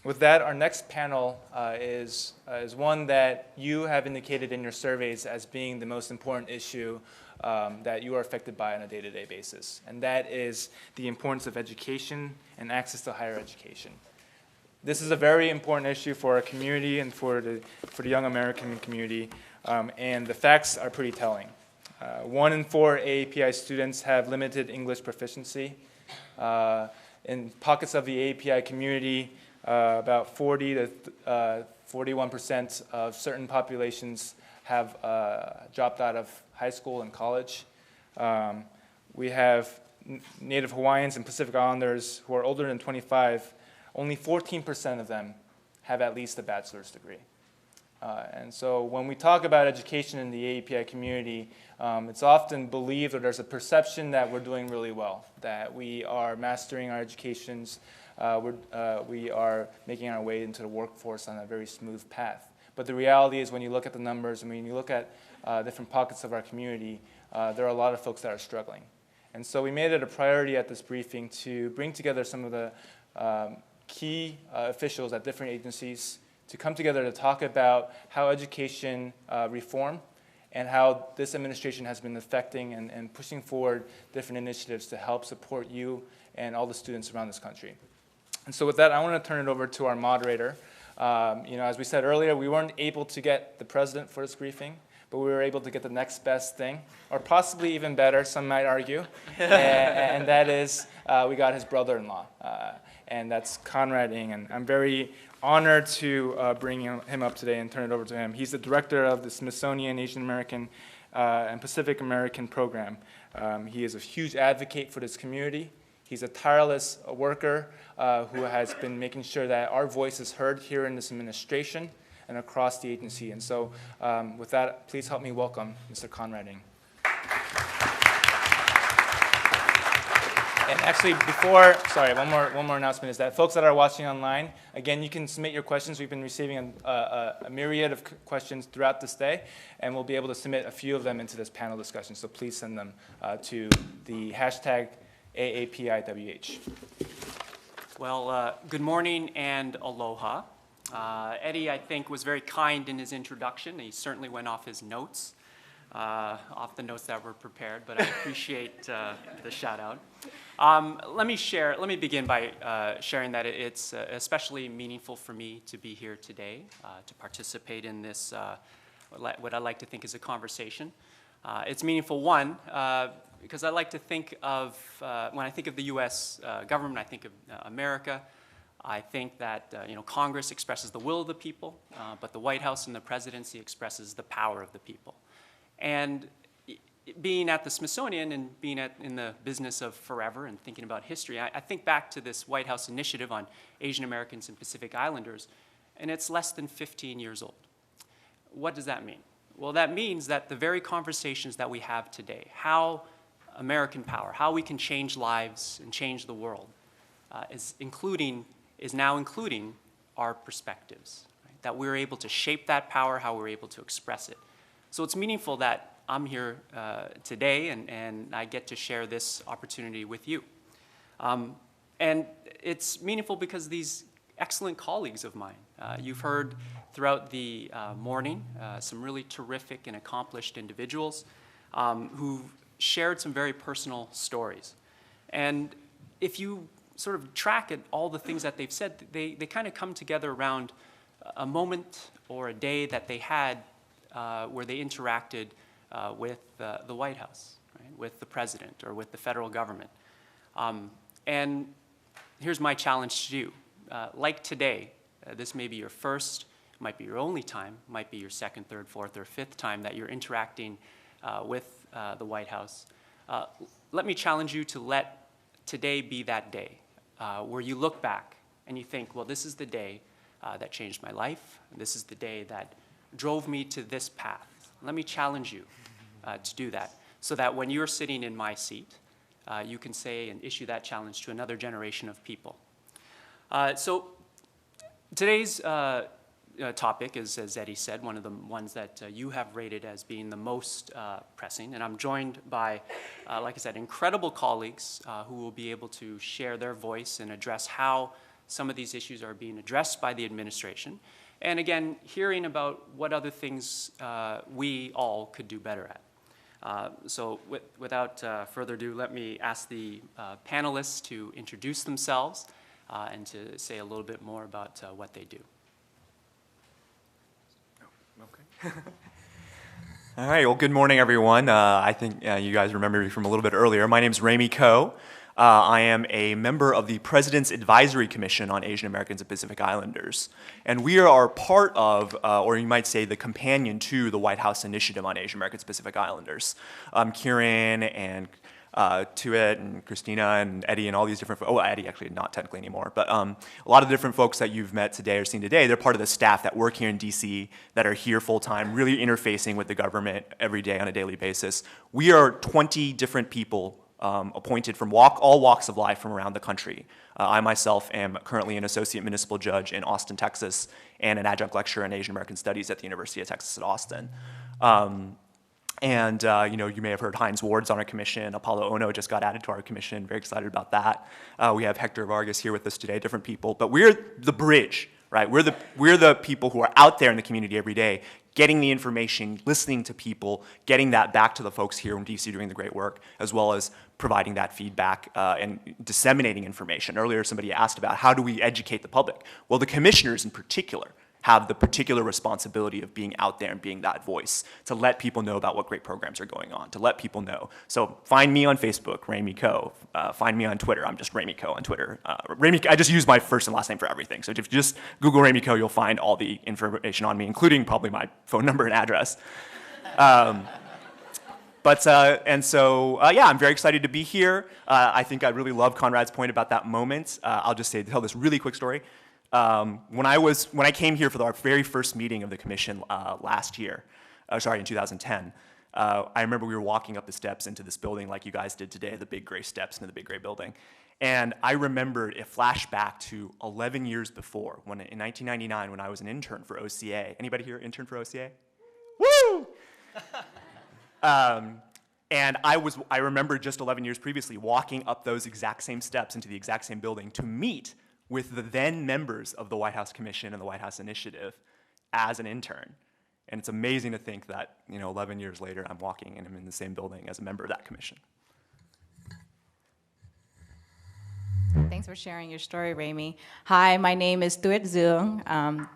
With that, our next panel is one that you have indicated in your surveys as being the most important issue that you are affected by on a day-to-day basis, and that is the importance of education and access to higher education. This is a very important issue for our community and for the young American community, and the facts are pretty telling. 1 in 4 AAPI students have limited English proficiency. In pockets of the AAPI community, about 40 to 41% of certain populations have dropped out of high school and college. We have Native Hawaiians and Pacific Islanders who are older than 25. Only 14% of them have at least a bachelor's degree. And so when we talk about education in the AAPI community, it's often believed, or there's a perception that we're doing really well, that we are mastering our educations, we are making our way into the workforce on a very smooth path. But the reality is when you look at the numbers, when you look at different pockets of our community, there are a lot of folks that are struggling. And so we made it a priority at this briefing to bring together some of the key officials at different agencies to come together to talk about how education reform and how this administration has been affecting and pushing forward different initiatives to help support you and all the students around this country. And so with that, I want to turn it over to our moderator. As we said earlier, we weren't able to get the president for this briefing, but we were able to get the next best thing, or possibly even better, some might argue, and that is we got his brother-in-law, and that's Conrad Ng, and I'm very honored to bring him up today and turn it over to him. He's the director of the Smithsonian Asian American and Pacific American program. He is a huge advocate for this community. He's a tireless worker who has been making sure that our voice is heard here in this administration and across the agency. And so with that, please help me welcome Mr. Conrad Ng. And actually, one more announcement is that folks that are watching online, again, you can submit your questions. We've been receiving a myriad of questions throughout this day, and we'll be able to submit a few of them into this panel discussion. So please send them to the hashtag AAPIWH. Well, good morning and aloha. Eddie, I think, was very kind in his introduction. He certainly went off his notes, off the notes that were prepared, but I appreciate the shout out. Let me begin by sharing that it's especially meaningful for me to be here today, to participate in this, what I like to think is a conversation. It's meaningful, one, because I like to think of, when I think of the U.S. government, I think of America. I think that Congress expresses the will of the people, but the White House and the presidency expresses the power of the people. And being at the Smithsonian and being in the business of forever and thinking about history, I think back to this White House initiative on Asian Americans and Pacific Islanders, and it's less than 15 years old. What does that mean? Well, that means that the very conversations that we have today, how American power, how we can change lives and change the world, is now including our perspectives, right? That we're able to shape that power, how we're able to express it. So it's meaningful that I'm here today and I get to share this opportunity with you. And it's meaningful because these excellent colleagues of mine, you've heard throughout the morning some really terrific and accomplished individuals who've shared some very personal stories. And if you sort of track it, all the things that they've said, they kind of come together around a moment or a day that they had where they interacted with the White House, right? With the president or with the federal government. And here's my challenge to you. Like today, this may be your first, might be your only time, might be your second, third, fourth, or fifth time that you're interacting with the White House. Let me challenge you to let today be that day where you look back and you think, well, this is the day that changed my life. This is the day that drove me to this path. Let me challenge you to do that so that when you're sitting in my seat, you can say and issue that challenge to another generation of people. So today's topic is, as Eddie said, one of the ones that you have rated as being the most pressing. And I'm joined by, like I said, incredible colleagues who will be able to share their voice and address how some of these issues are being addressed by the administration. And again, hearing about what other things we all could do better at. So without further ado, let me ask the panelists to introduce themselves and to say a little bit more about what they do. Okay. All right, well, good morning, everyone. I think you guys remember me from a little bit earlier. My name is Ramy Ko. I am a member of the President's Advisory Commission on Asian Americans and Pacific Islanders. And we are part of, or you might say, the companion to the White House Initiative on Asian Americans and Pacific Islanders. Kieran and Tuet and Christina and Eddie and all these different folks. Oh, Eddie actually not technically anymore, but a lot of the different folks that you've met today or seen today, they're part of the staff that work here in DC that are here full time, really interfacing with the government every day on a daily basis. We are 20 different people appointed from all walks of life from around the country. I myself am currently an associate municipal judge in Austin, Texas, and an adjunct lecturer in Asian American Studies at the University of Texas at Austin. You may have heard Hines Ward's on our commission. Apollo Ono just got added to our commission. Very excited about that. We have Hector Vargas here with us today, different people. But we're the bridge, right? We're the people who are out there in the community every day, getting the information, listening to people, getting that back to the folks here in DC doing the great work, as well as providing that feedback and disseminating information. Earlier, somebody asked about how do we educate the public? Well, the commissioners in particular have the particular responsibility of being out there and being that voice to let people know about what great programs are going on, to let people know. So find me on Facebook, Ramy Ko. Find me on Twitter. I'm just Ramy Ko on Twitter. I just use my first and last name for everything. So if you just Google Ramy Ko, you'll find all the information on me, including probably my phone number and address. I'm very excited to be here. I think I really love Conrad's point about that moment. I'll just tell this really quick story. When I came here for our very first meeting of the commission in 2010, I remember we were walking up the steps into this building like you guys did today, the big gray steps into the big gray building. And I remembered it flashed back to 11 years before, in 1999, when I was an intern for OCA. Anybody here intern for OCA? Woo! And I remember just 11 years previously walking up those exact same steps into the exact same building to meet with the then members of the White House Commission and the White House Initiative as an intern. And it's amazing to think that 11 years later, I'm walking and I'm in the same building as a member of that commission. Thanks for sharing your story, Ramy. Hi, my name is Tuet Duong,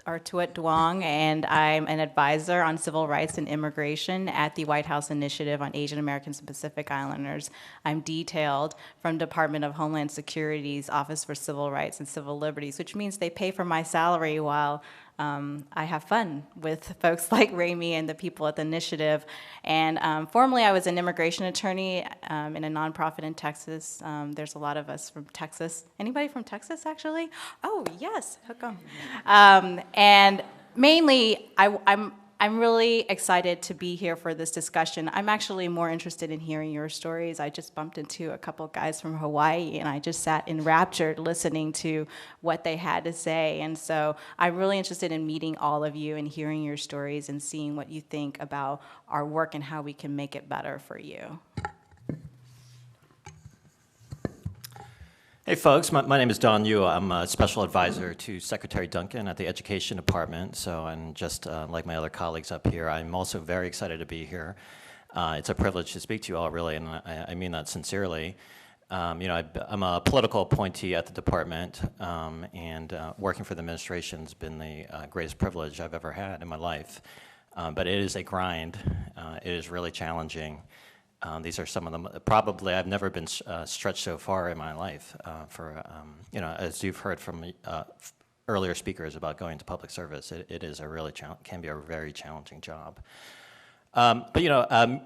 or Tuet Duong, and I'm an advisor on civil rights and immigration at the White House Initiative on Asian Americans and Pacific Islanders. I'm detailed from Department of Homeland Security's Office for Civil Rights and Civil Liberties, which means they pay for my salary while I have fun with folks like Ramy and the people at the initiative. And formerly, I was an immigration attorney in a nonprofit in Texas. There's a lot of us from Texas. Anybody from Texas, actually? Oh, yes, hook 'em. And mainly, I'm really excited to be here for this discussion. I'm actually more interested in hearing your stories. I just bumped into a couple guys from Hawaii, and I just sat enraptured listening to what they had to say. And so I'm really interested in meeting all of you and hearing your stories and seeing what you think about our work and how we can make it better for you. Hey folks, my name is Don Yu. I'm a special advisor to Secretary Duncan at the Education Department. And just like my other colleagues up here, I'm also very excited to be here. It's a privilege to speak to you all, really, and I mean that sincerely. I'm a political appointee at the department, and working for the administration has been the greatest privilege I've ever had in my life. But it is a grind. It is really challenging. These are some of them. Probably I've never been stretched so far in my life as you've heard from earlier speakers about going to public service, it is a really can be a very challenging job.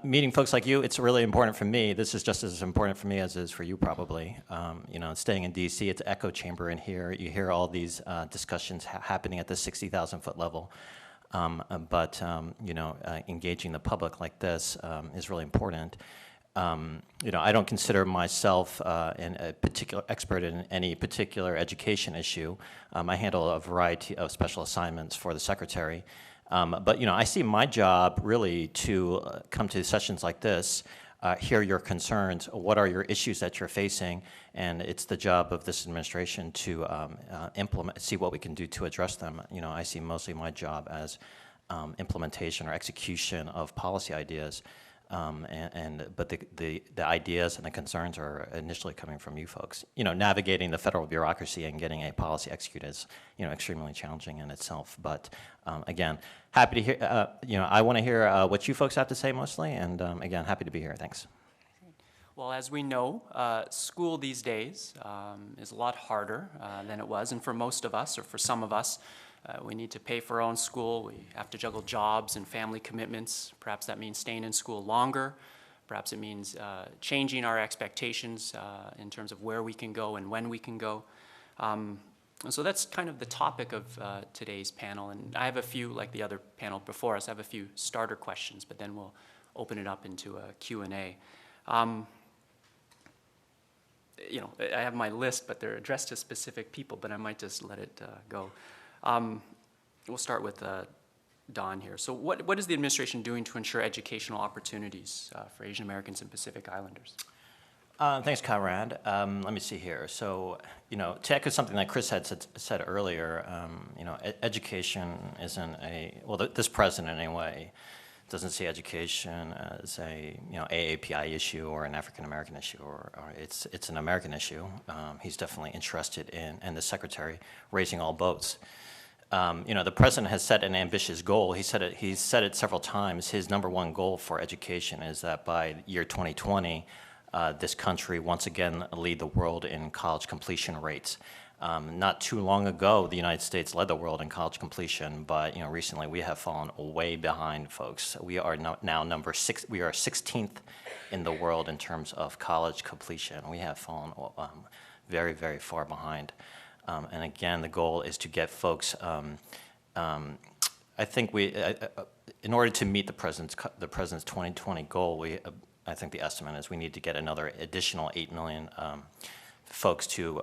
Meeting folks like you, it's really important for me. This is just as important for me as it is for you probably. Staying in DC, it's an echo chamber in here. You hear all these discussions happening at the 60,000-foot level. Engaging the public like this is really important. I don't consider myself a particular expert in any particular education issue. I handle a variety of special assignments for the secretary. I see my job really to come to sessions like this hear your concerns. What are your issues that you're facing? And it's the job of this administration to see what we can do to address them. I see mostly my job as implementation or execution of policy ideas. But the ideas and the concerns are initially coming from you folks. Navigating the federal bureaucracy and getting a policy executed is, extremely challenging in itself. But again, happy to hear. I want to hear what you folks have to say mostly, and again, happy to be here. Thanks. Well, as we know, school these days is a lot harder than it was, and for most of us, or for some of us, we need to pay for our own school. We have to juggle jobs and family commitments. Perhaps that means staying in school longer. Perhaps it means changing our expectations in terms of where we can go and when we can go. And so that's kind of the topic of today's panel. And I have a few, like the other panel before us, I have a few starter questions, but then we'll open it up into a Q&A. I have my list, but they're addressed to specific people, but I might just let it go. We'll start with Don here. So what is the administration doing to ensure educational opportunities for Asian Americans and Pacific Islanders? Thanks, Conrad. Let me see here. So, to echo something that Chris had said earlier, education isn't this president anyway doesn't see education as a AAPI issue or an African American issue, or it's an American issue. He's definitely interested in, and the secretary, raising all boats. The president has set an ambitious goal. He's said it several times. His number one goal for education is that by year 2020, this country once again lead the world in college completion rates. Not too long ago, the United States led the world in college completion, but recently we have fallen way behind, folks. We are now number 6. We are 16th in the world in terms of college completion. We have fallen very, very far behind. And again, the goal is to get folks. I think in order to meet the president's 2020 goal, I think the estimate is we need to get another additional 8 million folks to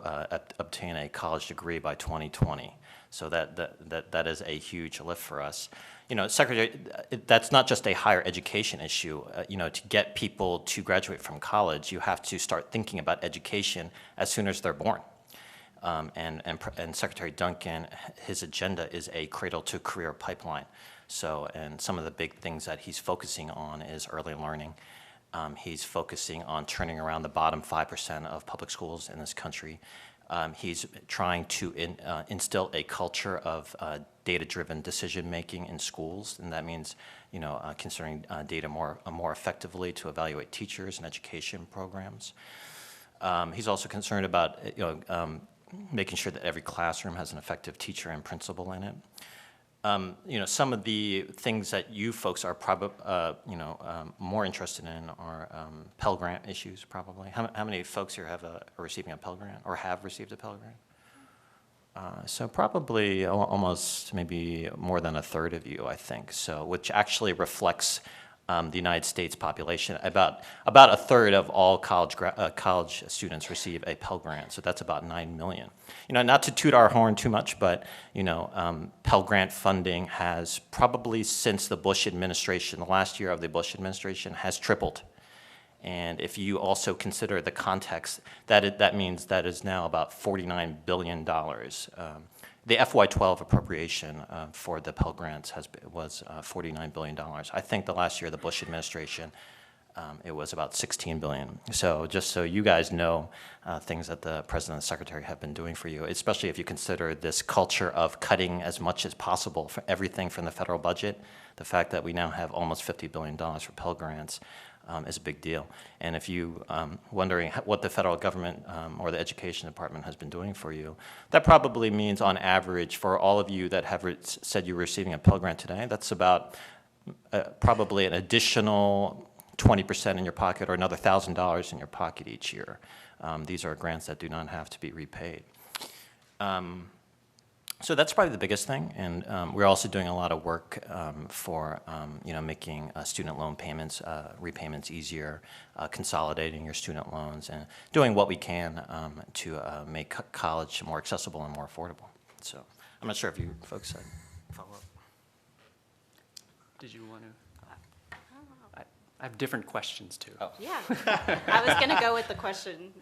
obtain a college degree by 2020. So that is a huge lift for us. Secretary, that's not just a higher education issue. To get people to graduate from college, you have to start thinking about education as soon as they're born. And Secretary Duncan, his agenda is a cradle-to-career pipeline. So, and some of the big things that he's focusing on is early learning. He's focusing on turning around the bottom 5% of public schools in this country. He's trying to instill a culture of data-driven decision-making in schools, and that means, considering data more effectively to evaluate teachers and education programs. He's also concerned about, making sure that every classroom has an effective teacher and principal in it. Some of the things that you folks are more interested in are Pell Grant issues, probably. How many folks here are receiving a Pell Grant or have received a Pell Grant? So probably almost maybe more than a third of you, I think. So, which actually reflects the United States population. About a third of all college students receive a Pell Grant, so that's about 9 million. Not to toot our horn too much, but Pell Grant funding has probably since the Bush administration, the last year of the Bush administration, has tripled. And if you also consider the context, that means that is now about $49 billion. The FY12 appropriation for the Pell Grants was $49 billion. I think the last year of the Bush administration, it was about $16 billion. So just so you guys know, things that the President and the Secretary have been doing for you, especially if you consider this culture of cutting as much as possible for everything from the federal budget, the fact that we now have almost $50 billion for Pell Grants is a big deal. And if you wondering what the federal government or the education department has been doing for you, that probably means on average for all of you that have said you're receiving a Pell Grant today, that's about probably an additional 20% in your pocket or another $1,000 in your pocket each year. These are grants that do not have to be repaid. So that's probably the biggest thing, and we're also doing a lot of work for making student loan payments, repayments easier, consolidating your student loans, and doing what we can to make college more accessible and more affordable. So I'm not sure if you folks follow up. Did you want to? I have different questions too. Yeah, I was going to go with the question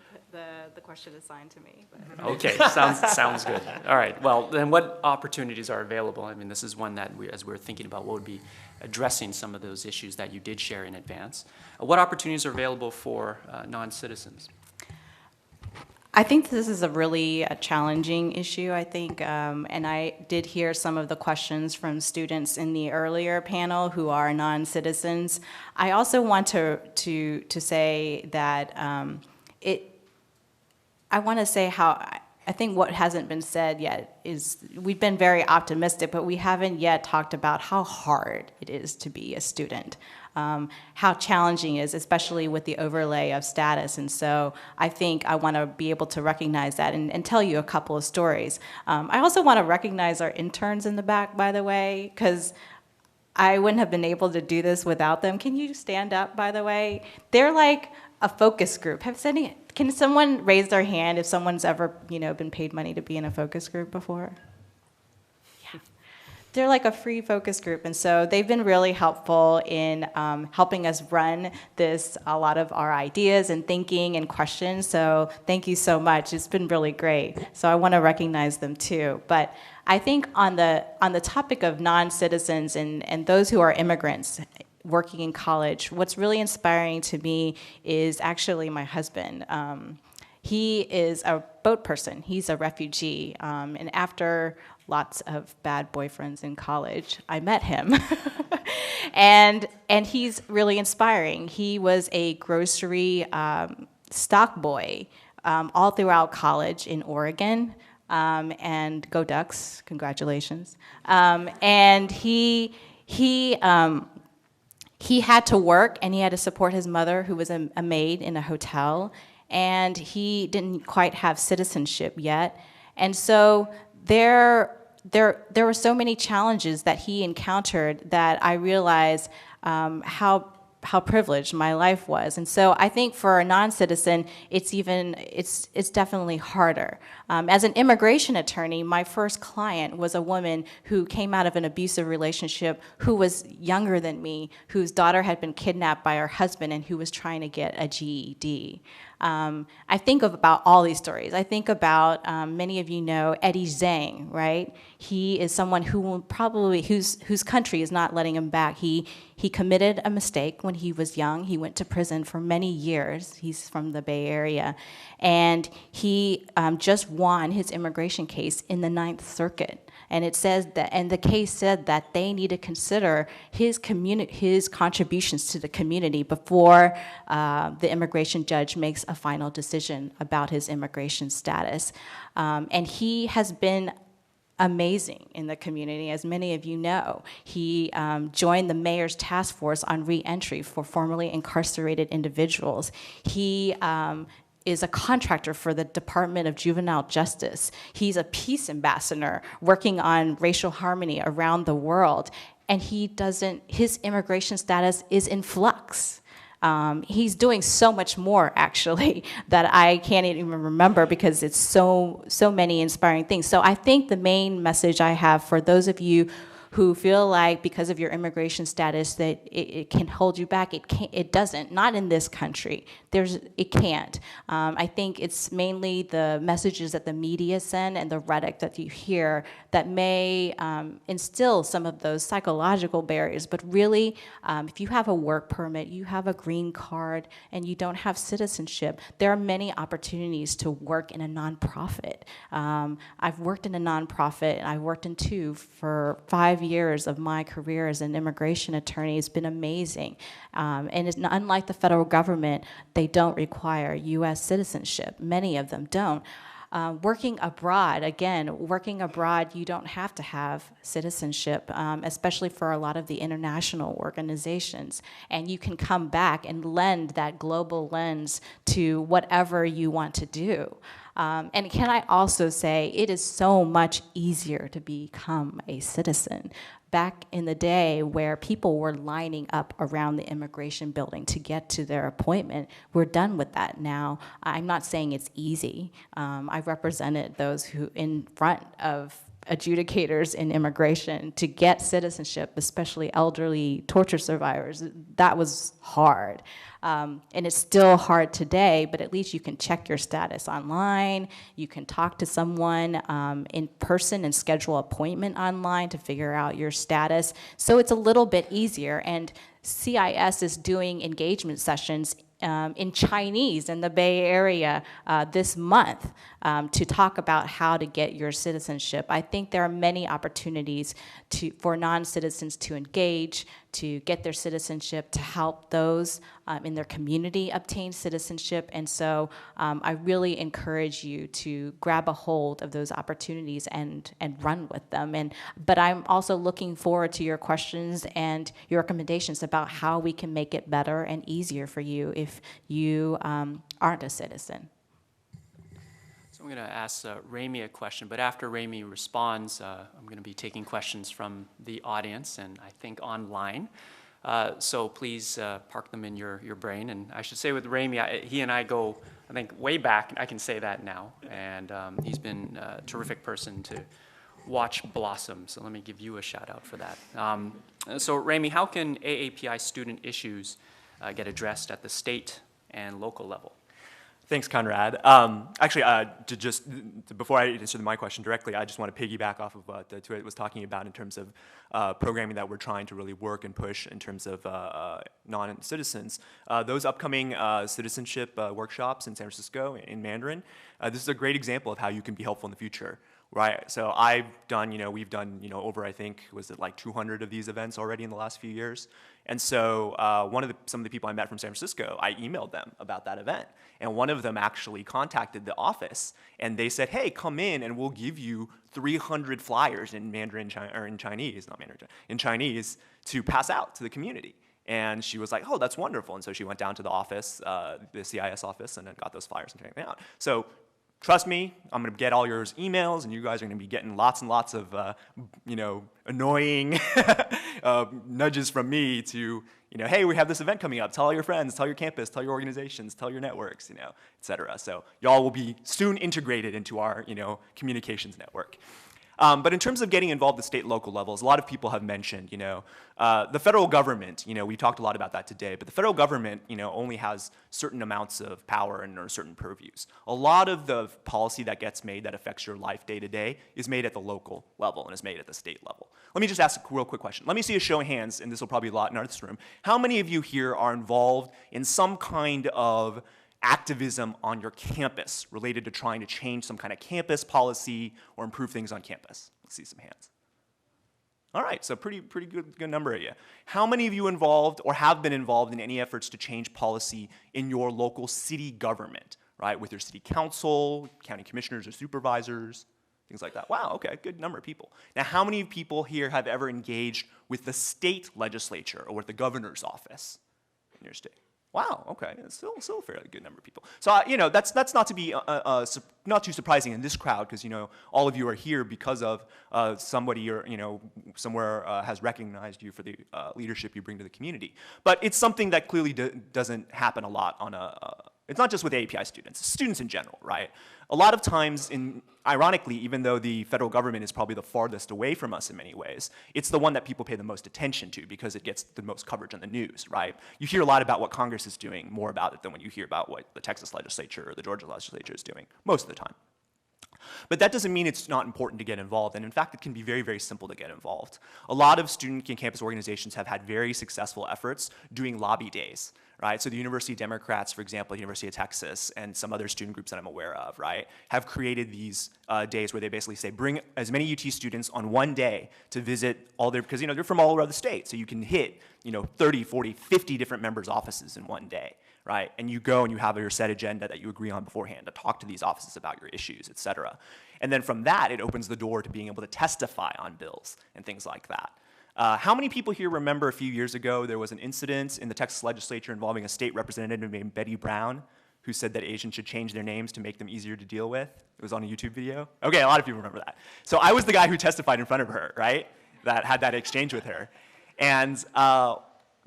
assigned to me. But. Okay, sounds good. All right, well, then what opportunities are available? I mean, this is one that as we're thinking about what would be addressing some of those issues that you did share in advance. What opportunities are available for non-citizens? I think this is a really challenging issue, I think, and I did hear some of the questions from students in the earlier panel who are non-citizens. I also want to say that I want to say how I think what hasn't been said yet is we've been very optimistic, but we haven't yet talked about how hard it is to be a student. How challenging it is, especially with the overlay of status. And so I think I want to be able to recognize that and tell you a couple of stories. I also want to recognize our interns in the back, by the way, because I wouldn't have been able to do this without them. Can you stand up, by the way? They're like a focus group. Can someone raise their hand if someone's ever, been paid money to be in a focus group before? They're like a free focus group, and so they've been really helpful in helping us run a lot of our ideas and thinking and questions, so thank you so much. It's been really great, so I want to recognize them too. But I think on the topic of non-citizens and those who are immigrants working in college, what's really inspiring to me is actually my husband. He is a boat person. He's a refugee, and after lots of bad boyfriends in college, I met him. and he's really inspiring. He was a grocery stock boy all throughout college in Oregon, and go Ducks, congratulations. And he had to work, and he had to support his mother, who was a maid in a hotel, and he didn't quite have citizenship yet. And so there were so many challenges that he encountered that I realized how privileged my life was. And so I think for a non-citizen, it's definitely harder. As an immigration attorney, my first client was a woman who came out of an abusive relationship, who was younger than me, whose daughter had been kidnapped by her husband, and who was trying to get a GED. I think about all these stories. I think about, many of you know Eddie Zhang, right? He is someone who will whose country is not letting him back. He committed a mistake when he was young. He went to prison for many years. He's from the Bay Area. And he just won his immigration case in the Ninth Circuit. And it says that, and the case said that they need to consider his contributions to the community before the immigration judge makes a final decision about his immigration status. And he has been amazing in the community, as many of you know. He joined the mayor's task force on re-entry for formerly incarcerated individuals. He is a contractor for the Department of Juvenile Justice. He's a peace ambassador working on racial harmony around the world. And his immigration status is in flux. He's doing so much more, actually, that I can't even remember because it's so many inspiring things. So I think the main message I have for those of you who feel like because of your immigration status that it can hold you back, it doesn't, not in this country. It can't. I think it's mainly the messages that the media send and the rhetoric that you hear that may instill some of those psychological barriers. But really, if you have a work permit, you have a green card, and you don't have citizenship, there are many opportunities to work in a nonprofit. I've worked in a nonprofit, and I've worked in two for 5 years of my career as an immigration attorney. It's been amazing. And it's unlike the federal government, they don't require U.S. citizenship. Many of them don't. Working abroad, you don't have to have citizenship, especially for a lot of the international organizations. And you can come back and lend that global lens to whatever you want to do. And can I also say, it is so much easier to become a citizen. Back in the day where people were lining up around the immigration building to get to their appointment, we're done with that now. I'm not saying it's easy. I've represented those who in front of adjudicators in immigration to get citizenship, especially elderly torture survivors. That was hard. And it's still hard today, but at least you can check your status online. You can talk to someone in person and schedule an appointment online to figure out your status. So it's a little bit easier. And CIS is doing engagement sessions in Chinese in the Bay Area this month to talk about how to get your citizenship. I think there are many opportunities for non-citizens to engage, to get their citizenship, to help those in their community obtain citizenship. And so I really encourage you to grab a hold of those opportunities and run with them. But I'm also looking forward to your questions and your recommendations about how we can make it better and easier for you if you aren't a citizen. So I'm going to ask Ramy a question, but after Ramy responds, I'm going to be taking questions from the audience and I think online. So please park them in your brain. And I should say with Ramy, he and I go, I think, way back. I can say that now. And he's been a terrific person to watch blossom. So let me give you a shout out for that. So Ramy, how can AAPI student issues get addressed at the state and local level? Thanks, Conrad. Actually, before I answer my question directly, I just want to piggyback off of what Tuit was talking about in terms of programming that we're trying to really work and push in terms of non-citizens. Those upcoming citizenship workshops in San Francisco in Mandarin, this is a great example of how you can be helpful in the future. Right, so I've done, we've done, over, I think, was it like 200 of these events already in the last few years? And so some of the people I met from San Francisco, I emailed them about that event. And one of them actually contacted the office, and they said, hey, come in and we'll give you 300 flyers in Mandarin, or in Chinese, not Mandarin, in Chinese, to pass out to the community. And she was like, oh, that's wonderful. And so she went down to the office, the CIS office, and then got those flyers and checked them out. So trust me, I'm going to get all your emails, and you guys are going to be getting lots and lots of, annoying nudges from me to, hey, we have this event coming up. Tell all your friends, tell your campus, tell your organizations, tell your networks, et cetera. So y'all will be soon integrated into our, communications network. But in terms of getting involved at state and local levels, a lot of people have mentioned, the federal government, we talked a lot about that today, but the federal government, only has certain amounts of power and or certain purviews. A lot of the policy that gets made that affects your life day to day is made at the local level and is made at the state level. Let me just ask a real quick question. Let me see a show of hands, and this will probably be a lot in this room. How many of you here are involved in some kind of activism on your campus related to trying to change some kind of campus policy or improve things on campus? Let's see some hands. All right, so pretty good number of you. How many of you involved or have been involved in any efforts to change policy in your local city government, right? With your city council, county commissioners or supervisors, things like that. Wow, okay, good number of people. Now, how many people here have ever engaged with the state legislature or with the governor's office in your state? Wow, okay, it's still a fairly good number of people. So, that's not to be not too surprising in this crowd, because, all of you are here because of somebody or, somewhere has recognized you for the leadership you bring to the community. But it's something that clearly doesn't happen a lot on it's not just with AAPI students in general, right? A lot of times, ironically, even though the federal government is probably the farthest away from us in many ways, it's the one that people pay the most attention to because it gets the most coverage on the news, right? You hear a lot about what Congress is doing, more about it than when you hear about what the Texas legislature or the Georgia legislature is doing, most of the time. But that doesn't mean it's not important to get involved, and in fact, it can be very, very simple to get involved. A lot of student and campus organizations have had very successful efforts doing lobby days, right? So the University Democrats, for example, University of Texas, and some other student groups that I'm aware of, right, have created these days where they basically say, bring as many UT students on one day to visit all their, because, they're from all over the state, so you can hit, 30, 40, 50 different members' offices in one day. Right? And you go and you have your set agenda that you agree on beforehand to talk to these offices about your issues, et cetera. And then from that, it opens the door to being able to testify on bills and things like that. How many people here remember a few years ago there was an incident in the Texas legislature involving a state representative named Betty Brown, who said that Asians should change their names to make them easier to deal with? It was on a YouTube video. Okay, a lot of people remember that. So I was the guy who testified in front of her, right? That had that exchange with her. And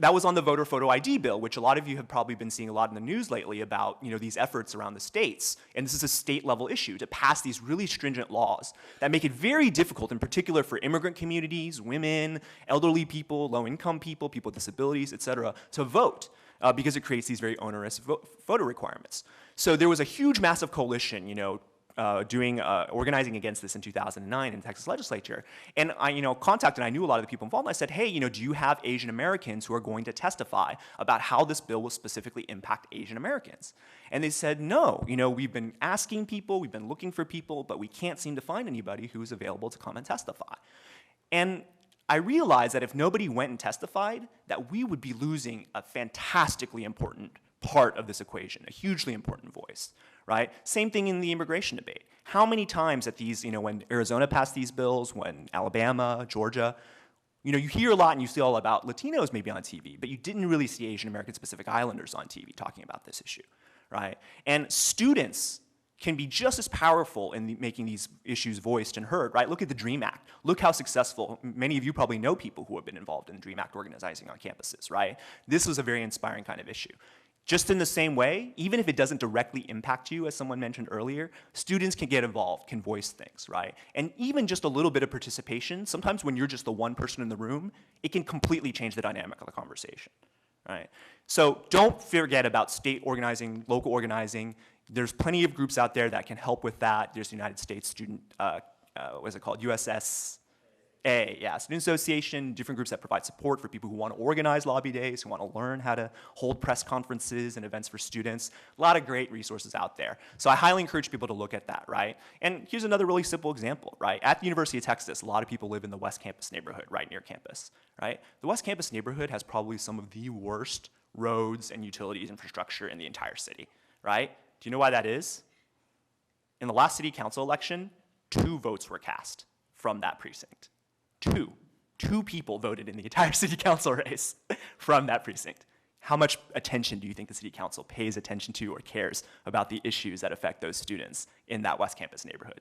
that was on the voter photo ID bill, which a lot of you have probably been seeing a lot in the news lately about, these efforts around the states. And this is a state-level issue to pass these really stringent laws that make it very difficult, in particular for immigrant communities, women, elderly people, low-income people, people with disabilities, et cetera, to vote because it creates these very onerous photo requirements. So there was a huge, massive coalition, organizing against this in 2009 in the Texas legislature. And I, contacted, I knew a lot of the people involved, and I said, hey, do you have Asian Americans who are going to testify about how this bill will specifically impact Asian Americans? And they said, no, we've been asking people, we've been looking for people, but we can't seem to find anybody who's available to come and testify. And I realized that if nobody went and testified, that we would be losing a fantastically important part of this equation, a hugely important voice, right? Same thing in the immigration debate. How many times at these, when Arizona passed these bills, when Alabama, Georgia, you hear a lot and you see all about Latinos maybe on TV, but you didn't really see Asian American Pacific Islanders on TV talking about this issue, right? And students can be just as powerful in making these issues voiced and heard, right? Look at the DREAM Act. Look how successful, many of you probably know people who have been involved in DREAM Act organizing on campuses, right? This was a very inspiring kind of issue. Just in the same way, even if it doesn't directly impact you, as someone mentioned earlier, students can get involved, can voice things, right? And even just a little bit of participation, sometimes when you're just the one person in the room, it can completely change the dynamic of the conversation, right? So don't forget about state organizing, local organizing. There's plenty of groups out there that can help with that. There's the United States Student, what is it called? USSA, Student Association, different groups that provide support for people who want to organize lobby days, who want to learn how to hold press conferences and events for students. A lot of great resources out there. So I highly encourage people to look at that, right? And here's another really simple example, right? At the University of Texas, a lot of people live in the West Campus neighborhood, right near campus, right? The West Campus neighborhood has probably some of the worst roads and utilities infrastructure in the entire city, right? Do you know why that is? In the last city council election, 2 votes were cast from that precinct. 2 people voted in the entire city council race from that precinct. How much attention do you think the city council pays attention to or cares about the issues that affect those students in that West Campus neighborhood?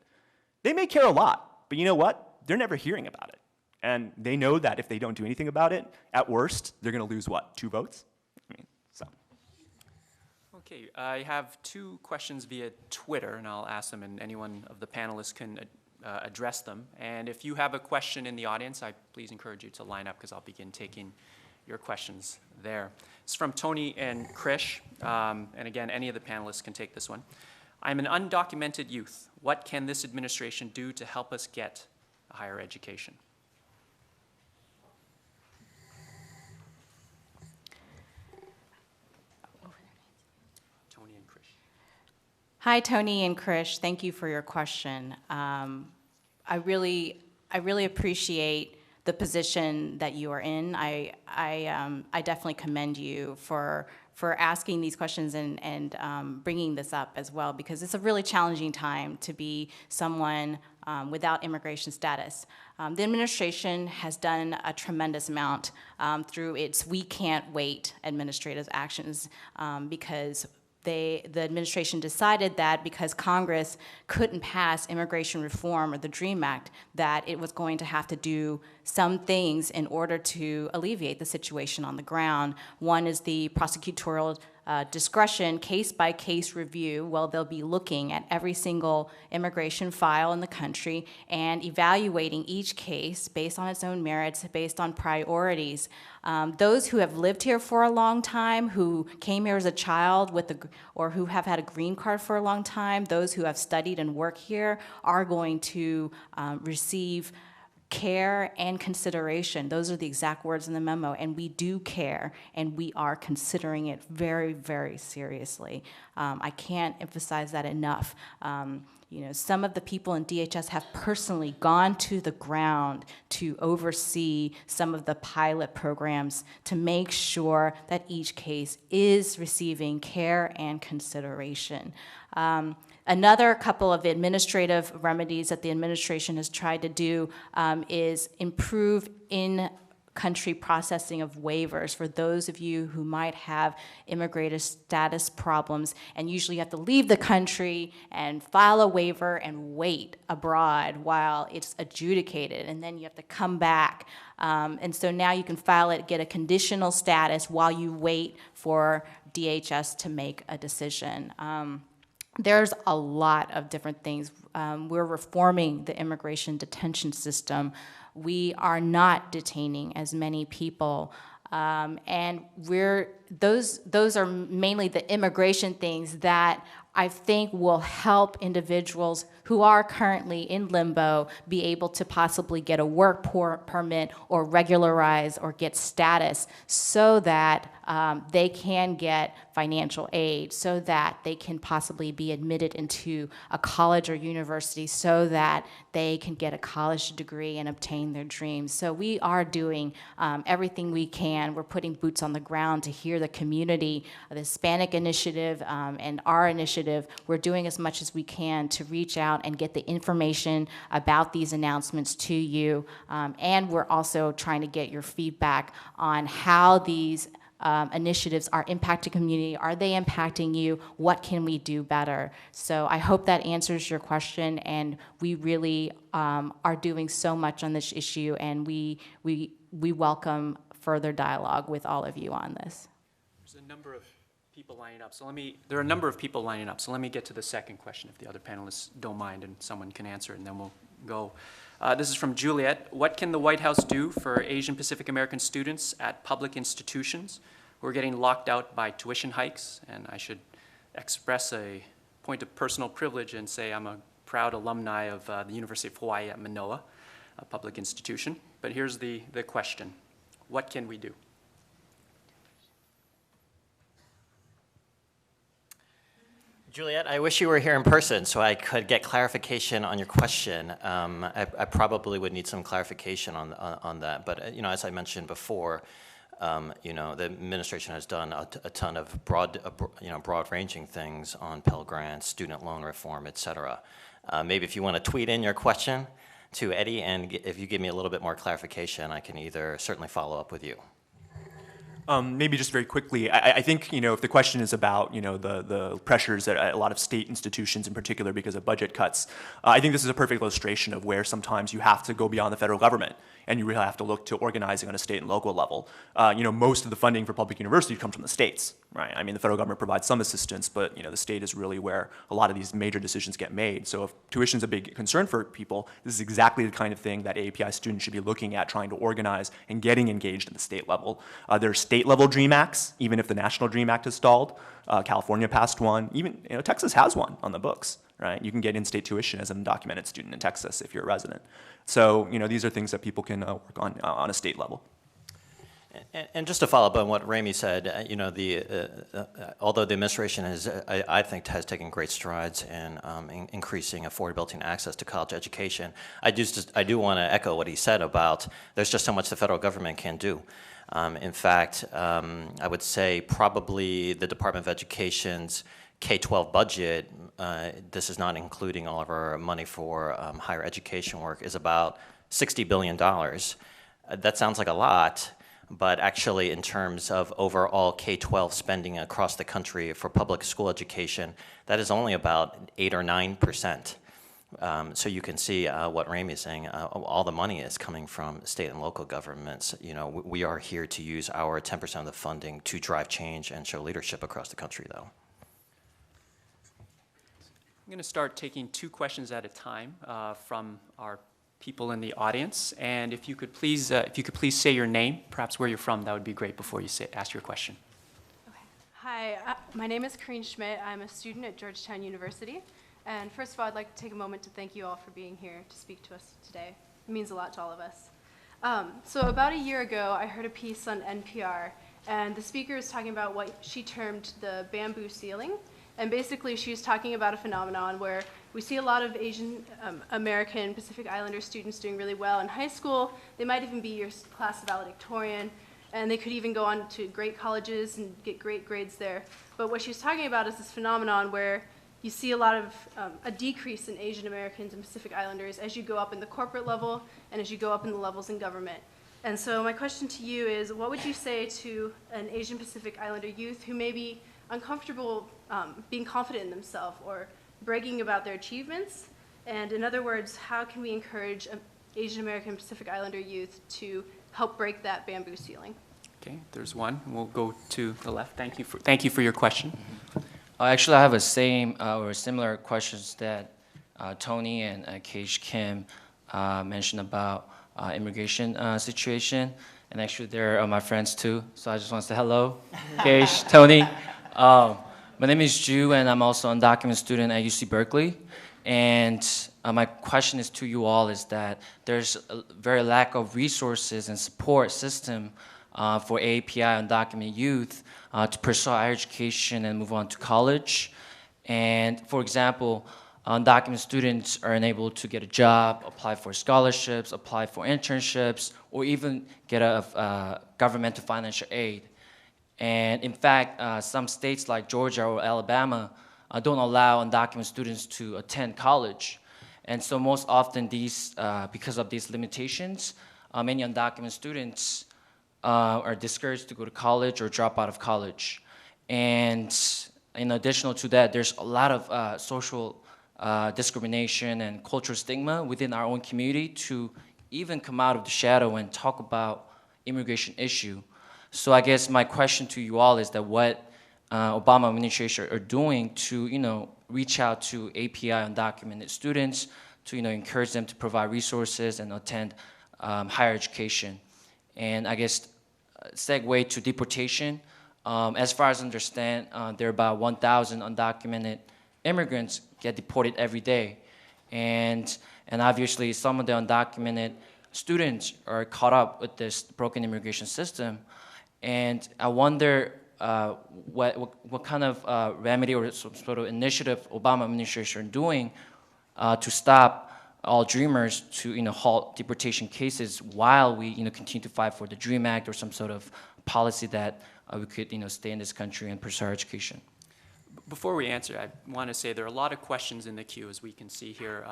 They may care a lot, but you know what? They're never hearing about it. And they know that if they don't do anything about it, at worst, they're going to lose what, 2 votes? Okay, I have 2 questions via Twitter, and I'll ask them, and anyone of the panelists can address them. And if you have a question in the audience, I please encourage you to line up because I'll begin taking your questions there. It's from Tony and Krish, and again, any of the panelists can take this one. I'm an undocumented youth. What can this administration do to help us get a higher education? Tony and Krish. Hi, Tony and Krish. Thank you for your question. I really appreciate the position that you are in. I definitely commend you for asking these questions and bringing this up as well, because it's a really challenging time to be someone without immigration status. The administration has done a tremendous amount through its We Can't Wait administrative actions because the administration decided that because Congress couldn't pass immigration reform or the DREAM Act, that it was going to have to do some things in order to alleviate the situation on the ground. One is the prosecutorial discretion, case-by-case review. Well, they'll be looking at every single immigration file in the country and evaluating each case based on its own merits, based on priorities. Those who have lived here for a long time, who came here as a child or who have had a green card for a long time, those who have studied and worked here are going to receive care and consideration. Those are the exact words in the memo, and we do care, and we are considering it very, very seriously. I can't emphasize that enough. Some of the people in DHS have personally gone to the ground to oversee some of the pilot programs to make sure that each case is receiving care and consideration. Another couple of administrative remedies that the administration has tried to do is improve country processing of waivers for those of you who might have immigrator status problems, and usually you have to leave the country and file a waiver and wait abroad while it's adjudicated, and then you have to come back. And so now you can file it, get a conditional status while you wait for DHS to make a decision. There's a lot of different things. We're reforming the immigration detention system. We are not detaining as many people. And those are mainly the immigration things that I think will help individuals who are currently in limbo be able to possibly get a work permit or regularize or get status so that they can get financial aid, so that they can possibly be admitted into a college or university so that they can get a college degree and obtain their dreams. So we are doing everything we can. We're putting boots on the ground to hear the community, the Hispanic initiative and our initiative. We're doing as much as we can to reach out and get the information about these announcements to you. And we're also trying to get your feedback on how these initiatives are impacting community. Are they impacting you? What can we do better? So I hope that answers your question, and we really are doing so much on this issue, and we welcome further dialogue with all of you on this. There's a number of people lining up, so there are a number of people lining up, so let me get to the second question if the other panelists don't mind and someone can answer it, and then we'll go. This is from Juliet. What can the White House do for Asian Pacific American students at public institutions who are getting locked out by tuition hikes? And I should express a point of personal privilege and say I'm a proud alumni of the University of Hawaii at Manoa, a public institution. But here's the question. What can we do? Juliet, I wish you were here in person so I could get clarification on your question. I probably would need some clarification on that. But as I mentioned before, the administration has done a ton of broad-ranging things on Pell Grants, student loan reform, et cetera. Maybe if you want to tweet in your question to Eddie, and if you give me a little bit more clarification, I can either certainly follow up with you. Maybe just very quickly, I think, if the question is about, the pressures at a lot of state institutions in particular because of budget cuts, I think this is a perfect illustration of where sometimes you have to go beyond the federal government and you really have to look to organizing on a state and local level. Most of the funding for public universities comes from the states, right? I mean, the federal government provides some assistance, but, the state is really where a lot of these major decisions get made. So if tuition is a big concern for people, this is exactly the kind of thing that AAPI students should be looking at, trying to organize and getting engaged at the state level. There are state-level DREAM Acts, even if the National DREAM Act is stalled. California passed one. Even Texas has one on the books, right? You can get in-state tuition as an undocumented student in Texas if you're a resident. So these are things that people can work on a state level. And just to follow up on what Ramy said, although the administration I think, has taken great strides in increasing affordability and access to college education, I do want to echo what he said about there's just so much the federal government can do. In fact, I would say probably the Department of Education's K-12 budget, this is not including all of our money for higher education work, is about $60 billion. That sounds like a lot, but actually in terms of overall K-12 spending across the country for public school education, that is only about 8 or 9%. So you can see what Ramy is saying, all the money is coming from state and local governments. We are here to use our 10% of the funding to drive change and show leadership across the country, though. I'm going to start taking 2 questions at a time from our people in the audience, and if you could please say your name, perhaps where you're from, that would be great before you ask your question. Okay. Hi, my name is Karine Schmidt. I'm a student at Georgetown University, and first of all, I'd like to take a moment to thank you all for being here to speak to us today. It means a lot to all of us. So about a year ago, I heard a piece on NPR, and the speaker was talking about what she termed the bamboo ceiling. And basically, she was talking about a phenomenon where we see a lot of Asian American Pacific Islander students doing really well in high school. They might even be your class valedictorian, and they could even go on to great colleges and get great grades there. But what she was talking about is this phenomenon where you see a lot of a decrease in Asian Americans and Pacific Islanders as you go up in the corporate level and as you go up in the levels in government. And so my question to you is, what would you say to an Asian Pacific Islander youth who may be uncomfortable being confident in themselves or bragging about their achievements? And in other words, how can we encourage Asian American Pacific Islander youth to help break that bamboo ceiling? Okay, there's one. We'll go to the left. Thank you for your question. Actually, I have a same or similar questions that Tony and Keish Kim mentioned about immigration situation. And actually, they're my friends too. So I just want to say hello, Keish, Tony. My name is Ju, and I'm also an undocumented student at UC Berkeley. And my question is to you all is that there's a very lack of resources and support system for API undocumented youth to pursue higher education and move on to college. And for example, undocumented students are unable to get a job, apply for scholarships, apply for internships, or even get a governmental financial aid. And in fact, some states like Georgia or Alabama don't allow undocumented students to attend college. And so most often these, because of these limitations, many undocumented students are discouraged to go to college or drop out of college. And in addition to that, there's a lot of social discrimination and cultural stigma within our own community to even come out of the shadow and talk about immigration issue. So I guess my question to you all is that what Obama administration are doing to reach out to API undocumented students to encourage them to provide resources and attend higher education. And I guess segue to deportation. As far as I understand, there are about 1,000 undocumented immigrants get deported every day. And obviously some of the undocumented students are caught up with this broken immigration system. And I wonder what kind of remedy or some sort of initiative Obama administration are doing to stop all dreamers to halt deportation cases while we continue to fight for the DREAM Act or some sort of policy that we could stay in this country and pursue our education. Before we answer, I want to say there are a lot of questions in the queue, as we can see here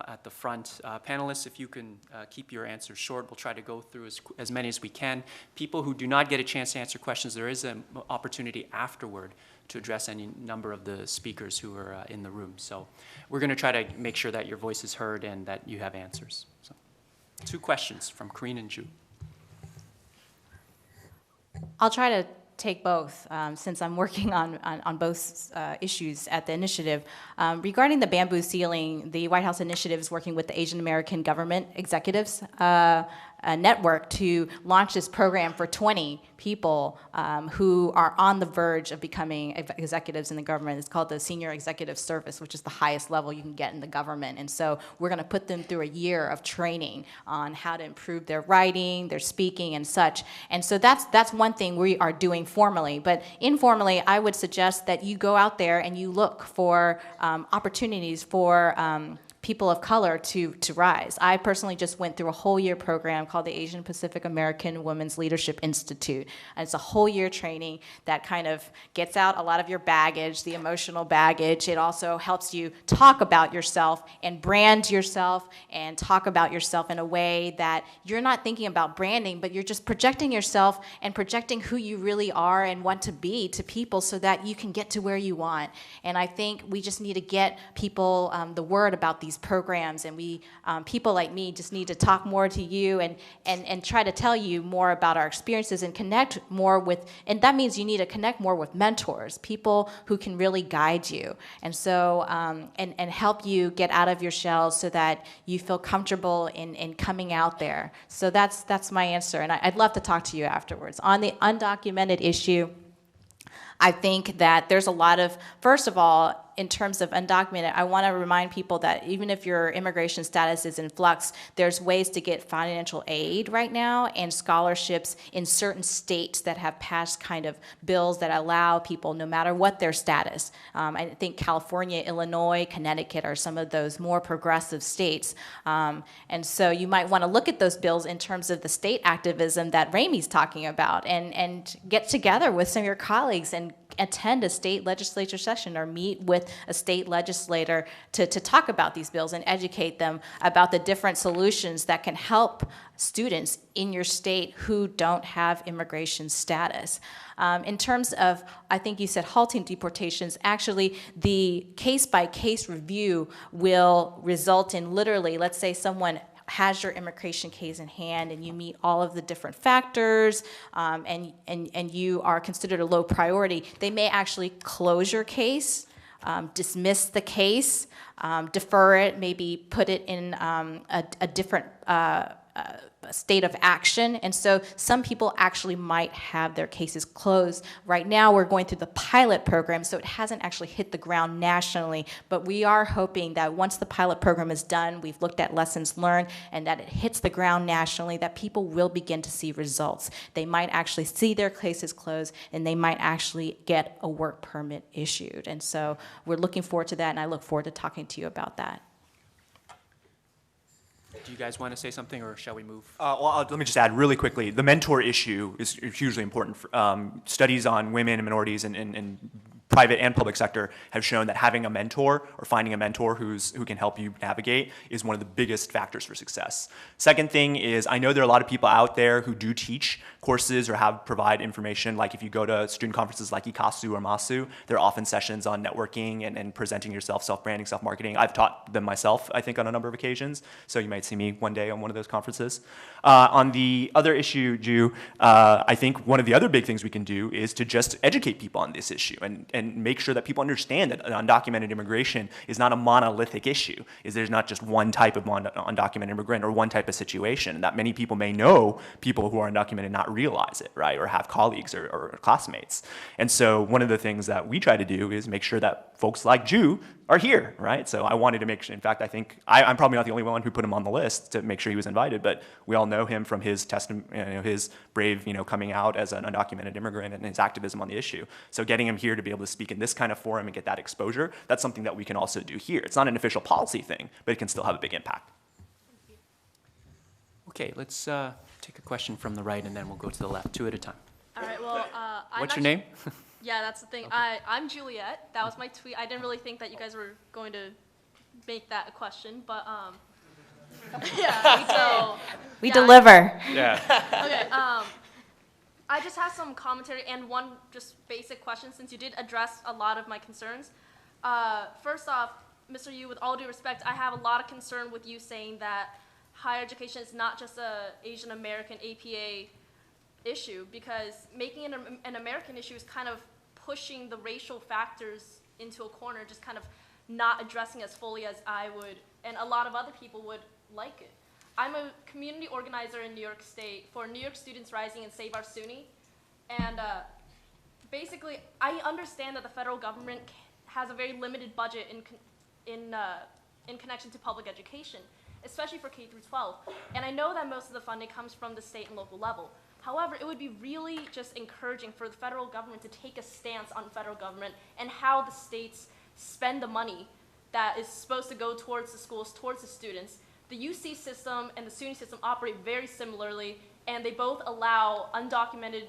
at the front. Panelists, if you can keep your answers short, we'll try to go through as many as we can. People who do not get a chance to answer questions, there is an opportunity afterward to address any number of the speakers who are in the room. So we're going to try to make sure that your voice is heard and that you have answers. So, 2 questions from Karine and Ju. I'll try to take both, since I'm working on both issues at the initiative. Regarding the bamboo ceiling, the White House initiative is working with the Asian American Government Executives Network to launch this program for 20 people who are on the verge of becoming executives in the government. It's called the Senior Executive Service, which is the highest level you can get in the government. And so we're going to put them through a year of training on how to improve their writing, their speaking, and such. And so that's one thing we are doing formally. But informally, I would suggest that you go out there and you look for opportunities for people of color to rise. I personally just went through a whole year program called the Asian Pacific American Women's Leadership Institute. And it's a whole year training that kind of gets out a lot of your baggage, the emotional baggage. It also helps you talk about yourself and brand yourself and talk about yourself in a way that you're not thinking about branding, but you're just projecting yourself and projecting who you really are and want to be to people so that you can get to where you want. And I think we just need to get people the word about these programs, and we people like me just need to talk more to you and try to tell you more about our experiences and connect more with, and that means you need to connect more with mentors, people who can really guide you, and so and help you get out of your shells so that you feel comfortable in coming out there. So that's my answer, and I'd love to talk to you afterwards. On the undocumented issue, I think that there's a lot of, first of all, in terms of undocumented, I want to remind people that even if your immigration status is in flux, there's ways to get financial aid right now and scholarships in certain states that have passed kind of bills that allow people, no matter what their status. I think California, Illinois, Connecticut are some of those more progressive states. And so you might want to look at those bills in terms of the state activism that Ramey's talking about and get together with some of your colleagues and attend a state legislature session or meet with with a state legislator to talk about these bills and educate them about the different solutions that can help students in your state who don't have immigration status. In terms of, I think you said halting deportations, actually the case-by-case review will result in literally, let's say someone has your immigration case in hand and you meet all of the different factors and you are considered a low priority, they may actually close your case, dismiss the case, defer it, maybe put it in a different state of action. And so some people actually might have their cases closed. Right now we're going through the pilot program, so it hasn't actually hit the ground nationally, but we are hoping that once the pilot program is done, we've looked at lessons learned, and that it hits the ground nationally, that people will begin to see results. They might actually see their cases closed, and they might actually get a work permit issued. And so we're looking forward to that, and I look forward to talking to you about that. Do you guys want to say something, or shall we move? Let me just add really quickly, the mentor issue is hugely important. Studies on women and minorities in private and public sector have shown that having a mentor or finding a mentor who can help you navigate is one of the biggest factors for success. Second thing is, I know there are a lot of people out there who do teach courses or provide information. Like if you go to student conferences like ICASU or MASU, there are often sessions on networking and presenting yourself, self-branding, self-marketing. I've taught them myself, I think, on a number of occasions. So you might see me one day on one of those conferences. On the other issue, Ju, I think one of the other big things we can do is to just educate people on this issue and make sure that people understand that undocumented immigration is not a monolithic issue. There's not just one type of undocumented immigrant or one type of situation, and that many people may know people who are undocumented and not realize it, right, or have colleagues or classmates. And so one of the things that we try to do is make sure that folks like Ju are here, right? So I wanted to make sure, in fact, I think I'm probably not the only one who put him on the list to make sure he was invited, but we all know him from his his brave, coming out as an undocumented immigrant and his activism on the issue. So getting him here to be able to speak in this kind of forum and get that exposure, that's something that we can also do here. It's not an official policy thing, but it can still have a big impact. Okay, let's take a question from the right, and then we'll go to the left, two at a time. All right, well, What's your name? Yeah, that's the thing. I'm Juliet. That was my tweet. I didn't really think that you guys were going to make that a question, but yeah, so. We deliver. Yeah. Okay, I just have some commentary and one just basic question, since you did address a lot of my concerns. First off, Mr. Yu, with all due respect, I have a lot of concern with you saying that higher education is not just a Asian American APA issue, because making it an American issue is kind of pushing the racial factors into a corner, just kind of not addressing as fully as I would and a lot of other people would like it. I'm a community organizer in New York State for New York Students Rising and Save Our SUNY, and basically I understand that the federal government has a very limited budget in connection to public education, especially for K through 12, and I know that most of the funding comes from the state and local level. However, it would be really just encouraging for the federal government to take a stance on federal government and how the states spend the money that is supposed to go towards the schools, towards the students. The UC system and the SUNY system operate very similarly, and they both allow undocumented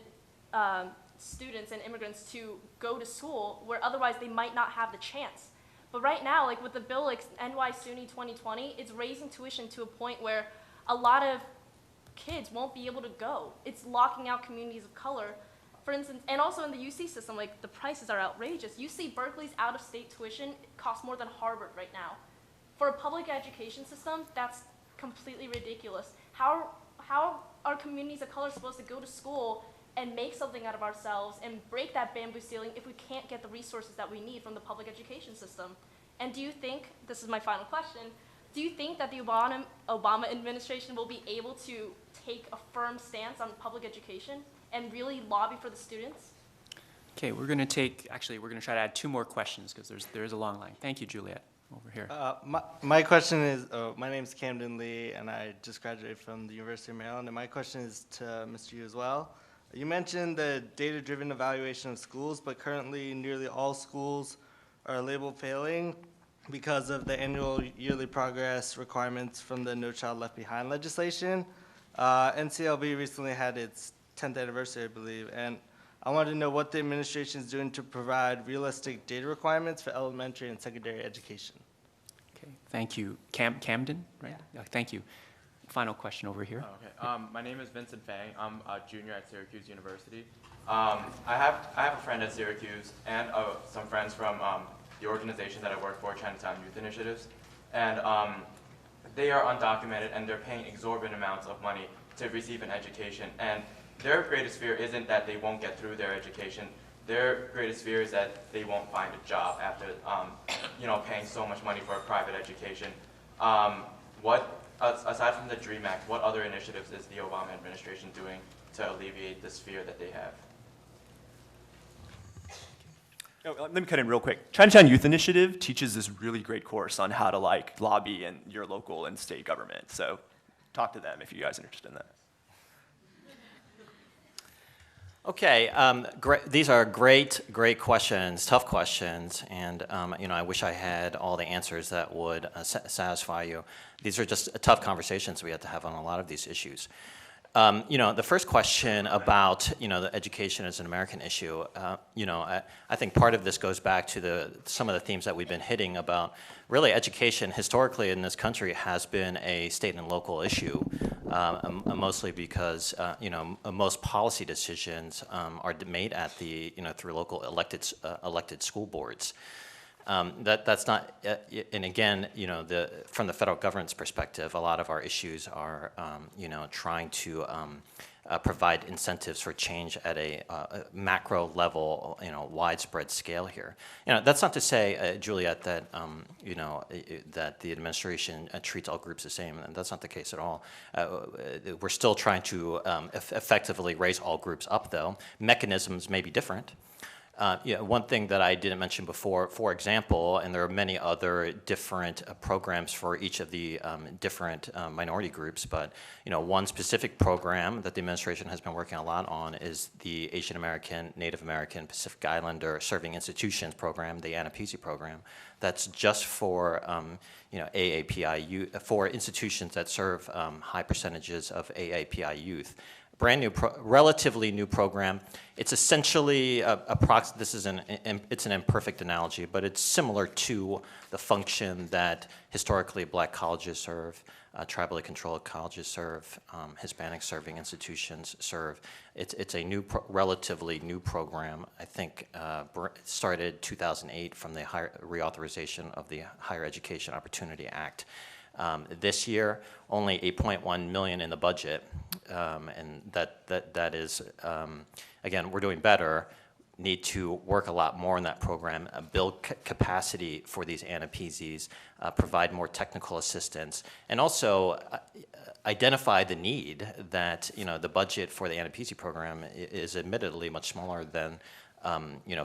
students and immigrants to go to school where otherwise they might not have the chance. But right now, like with the bill like NY SUNY 2020, it's raising tuition to a point where a lot of kids won't be able to go. It's locking out communities of color. For instance, and also in the UC system, like the prices are outrageous. UC Berkeley's out-of-state tuition costs more than Harvard right now. For a public education system, that's completely ridiculous. How are communities of color supposed to go to school and make something out of ourselves and break that bamboo ceiling if we can't get the resources that we need from the public education system? And do you think, this is my final question, do you think that the Obama administration will be able to take a firm stance on public education and really lobby for the students? Okay, we're going to try to add two more questions because there is a long line. Thank you, Juliet, over here. My question is, my name is Camden Lee, and I just graduated from the University of Maryland, and my question is to Mr. Yu as well. You mentioned the data-driven evaluation of schools, but currently nearly all schools are labeled failing because of the annual yearly progress requirements from the No Child Left Behind legislation. NCLB recently had its 10th anniversary, I believe, and I wanted to know what the administration is doing to provide realistic data requirements for elementary and secondary education. Okay, thank you. Camden, right? Yeah, thank you. Final question over here. Okay. My name is Vincent Fang. I'm a junior at Syracuse University. I have a friend at Syracuse and some friends from the organization that I work for, Chinatown Youth Initiatives, and they are undocumented and they're paying exorbitant amounts of money to receive an education. And their greatest fear isn't that they won't get through their education. Their greatest fear is that they won't find a job after, paying so much money for a private education. Aside from the DREAM Act, what other initiatives is the Obama administration doing to alleviate this fear that they have? Let me cut in real quick. Chinatown Youth Initiative teaches this really great course on how to lobby in your local and state government. So talk to them if you guys are interested in that. Okay, these are great questions, tough questions, and I wish I had all the answers that would satisfy you. These are just tough conversations we have to have on a lot of these issues. The first question about, the education as an American issue, I think part of this goes back to some of the themes that we've been hitting about really education historically in this country has been a state and local issue, mostly because, most policy decisions are made at through local elected school boards. That's not, and again, from the federal government's perspective, a lot of our issues are, trying to provide incentives for change at a macro level, widespread scale here. That's not to say, Juliet, that, that the administration treats all groups the same, and that's not the case at all. We're still trying to effectively raise all groups up, though. Mechanisms may be different. One thing that I didn't mention before, for example, and there are many other different programs for each of the different minority groups, but one specific program that the administration has been working a lot on is the Asian American, Native American, Pacific Islander Serving Institutions program, the ANAPISI program. That's just for AAPI youth, for institutions that serve high percentages of AAPI youth. Brand new, relatively new program. It's essentially it's an imperfect analogy, but it's similar to the function that historically black colleges serve, tribally controlled colleges serve, Hispanic serving institutions serve. It's a new, relatively new program. I think started 2008 from the reauthorization of the Higher Education Opportunity Act. This year, only $8.1 million in the budget, and that is, again, we're doing better. Need to work a lot more in that program, build capacity for these ANAPISIs, provide more technical assistance, and also identify the need that the budget for the ANAPISI program is admittedly much smaller than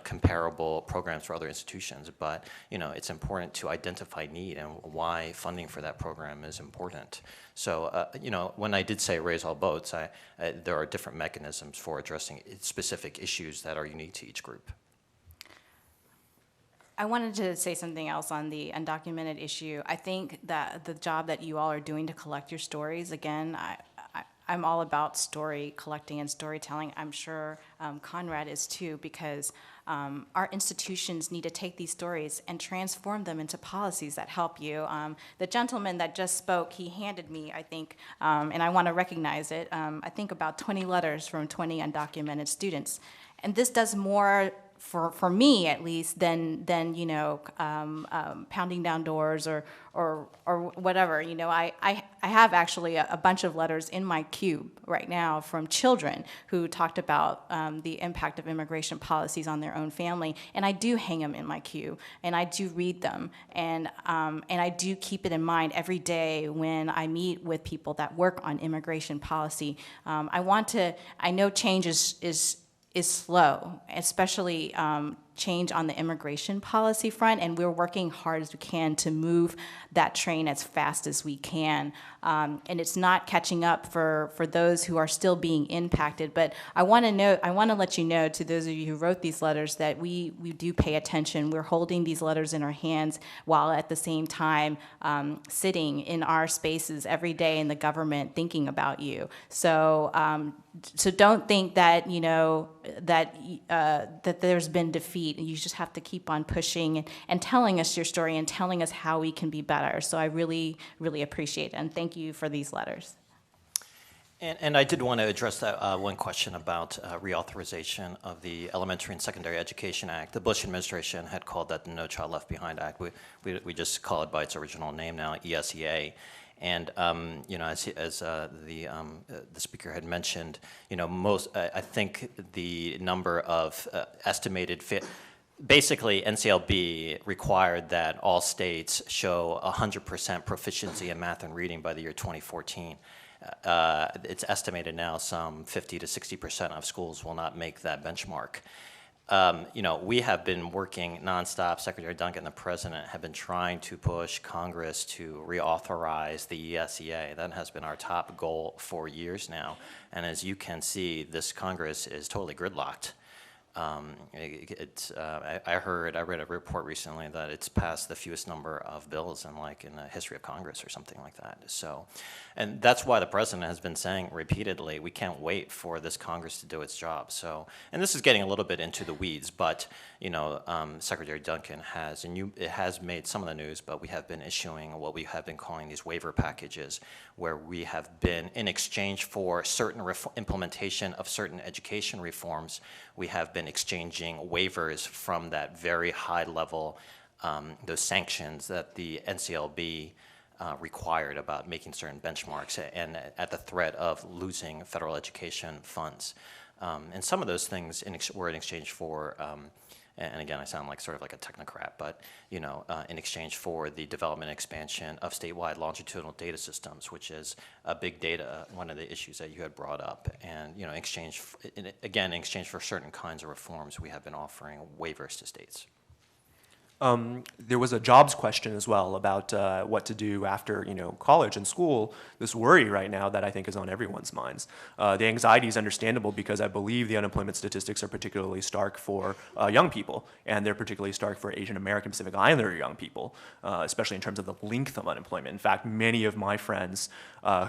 comparable programs for other institutions, but it's important to identify need and why funding for that program is important. So when I did say raise all boats, there are different mechanisms for addressing specific issues that are unique to each group. I wanted to say something else on the undocumented issue. I think that the job that you all are doing to collect your stories, again, I'm all about story collecting and storytelling. I'm sure Conrad is too, because our institutions need to take these stories and transform them into policies that help you. The gentleman that just spoke, he handed me, I think, and I want to recognize it, I think about 20 letters from 20 undocumented students. And this does more for me at least, than pounding down doors or whatever. I have actually a bunch of letters in my cube right now from children who talked about the impact of immigration policies on their own family, and I do hang them in my cube, and I do read them, and I do keep it in mind every day when I meet with people that work on immigration policy. I know change is slow, especially change on the immigration policy front, and we're working hard as we can to move that train as fast as we can. And it's not catching up for those who are still being impacted. But I want to let you know, to those of you who wrote these letters, that we do pay attention. We're holding these letters in our hands while at the same time sitting in our spaces every day in the government thinking about you. So so don't think that, you know, that there's been defeat. You just have to keep on pushing and telling us your story and telling us how we can be better. So I really, really appreciate it, and thank you for these letters. And I did want to address that one question about reauthorization of the Elementary and Secondary Education Act. The Bush administration had called that the No Child Left Behind Act. We just call it by its original name now, ESEA. And you know, as the speaker had mentioned, you know, I think the number of estimated basically NCLB required that all states show 100% proficiency in math and reading by the year 2014. It's estimated now some 50 to 60% of schools will not make that benchmark. You know, we have been working nonstop. Secretary Duncan and the President have been trying to push Congress to reauthorize the ESEA. That has been our top goal for years now. And as you can see, this Congress is totally gridlocked. I read a report recently that it's passed the fewest number of bills in the history of Congress or something like that. So, and that's why the President has been saying repeatedly, we can't wait for this Congress to do its job. So, and this is getting a little bit into the weeds, but you know, Secretary Duncan has, it has made some of the news, but we have been issuing what we have been calling these waiver packages, where we have been, in exchange for certain implementation of certain education reforms, we have been exchanging waivers from that very high level, those sanctions that the NCLB required about making certain benchmarks, and at the threat of losing federal education funds. And some of those things were in exchange for, and again, I sound like sort of like a technocrat, but you know, in exchange for the development and expansion of statewide longitudinal data systems, which is a big data, one of the issues that you had brought up. And you know, in exchange for certain kinds of reforms, we have been offering waivers to states. There was a jobs question as well about what to do after, you know, college and school. This worry right now that I think is on everyone's minds. The anxiety is understandable because I believe the unemployment statistics are particularly stark for young people, and they're particularly stark for Asian American Pacific Islander young people, especially in terms of the length of unemployment. In fact, many of my friends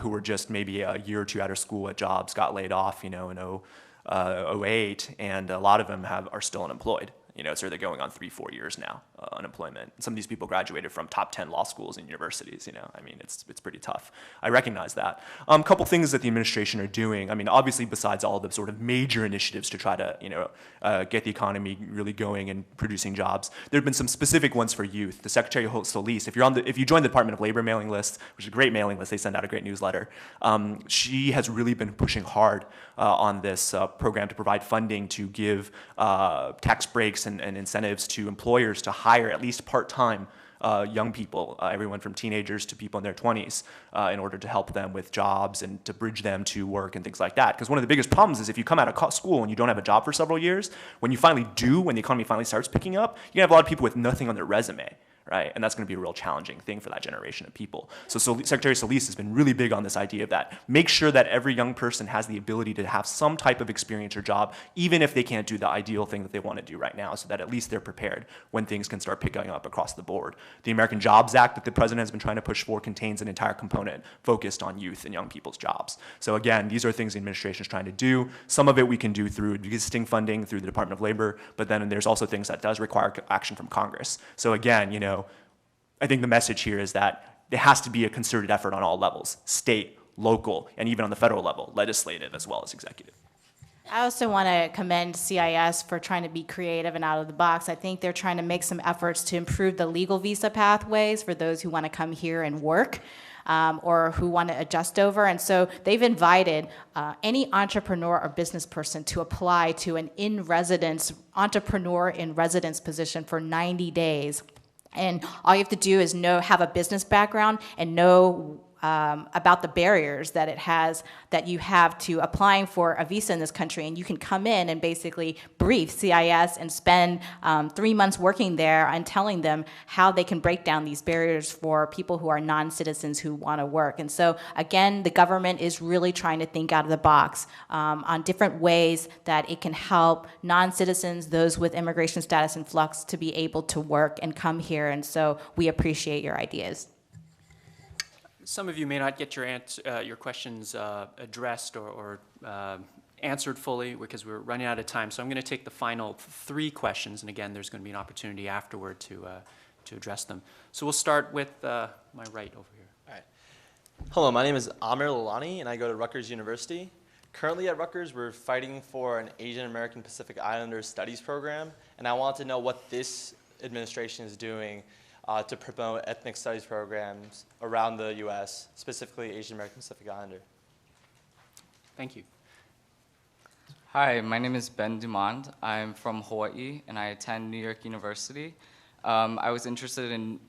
who were just maybe a year or two out of school at jobs got laid off, you know, in 08, and a lot of them are still unemployed. You know, so they're going on 3-4 years now, unemployment. Some of these people graduated from top 10 law schools and universities, you know. I mean, it's pretty tough. I recognize that. A couple things that the administration are doing. I mean, obviously, besides all the sort of major initiatives to try to, you know, get the economy really going and producing jobs, there have been some specific ones for youth. The Secretary Solis, if you join the Department of Labor mailing list, which is a great mailing list, they send out a great newsletter, she has really been pushing hard on this program to provide funding to give tax breaks and incentives to employers to hire at least part-time young people, everyone from teenagers to people in their 20s, in order to help them with jobs and to bridge them to work and things like that. Because one of the biggest problems is if you come out of school and you don't have a job for several years, when you finally do, when the economy finally starts picking up, you have a lot of people with nothing on their resume. Right? And that's going to be a real challenging thing for that generation of people. So Secretary Solis has been really big on this idea of that. Make sure that every young person has the ability to have some type of experience or job, even if they can't do the ideal thing that they want to do right now, so that at least they're prepared when things can start picking up across the board. The American Jobs Act that the President has been trying to push for contains an entire component focused on youth and young people's jobs. So again, these are things the administration is trying to do. Some of it we can do through existing funding through the Department of Labor, but then there's also things that does require action from Congress. So again, you know, I think the message here is that there has to be a concerted effort on all levels, state, local, and even on the federal level, legislative as well as executive. I also want to commend CIS for trying to be creative and out of the box. I think they're trying to make some efforts to improve the legal visa pathways for those who want to come here and work. Or who want to adjust over. And so they've invited any entrepreneur or business person to apply to an in-residence, entrepreneur in residence position for 90 days. And all you have to do is have a business background and know about the barriers that that you have to applying for a visa in this country, and you can come in and basically brief CIS and spend 3 months working there and telling them how they can break down these barriers for people who are non-citizens who want to work. And so again, the government is really trying to think out of the box on different ways that it can help non-citizens, those with immigration status in flux, to be able to work and come here. And so we appreciate your ideas. Some of you may not get your questions addressed or answered fully because we're running out of time. So I'm going to take the final 3 questions, and again, there's going to be an opportunity afterward to address them. So we'll start with my right over here. All right. Hello, my name is Amir Lalani, and I go to Rutgers University. Currently at Rutgers, we're fighting for an Asian American Pacific Islander Studies program, and I want to know what this administration is doing to promote ethnic studies programs around the U.S., specifically Asian American Pacific Islander. Thank you. Hi, my name is Ben Dumond. I'm from Hawaii, and I attend New York University. I was interested in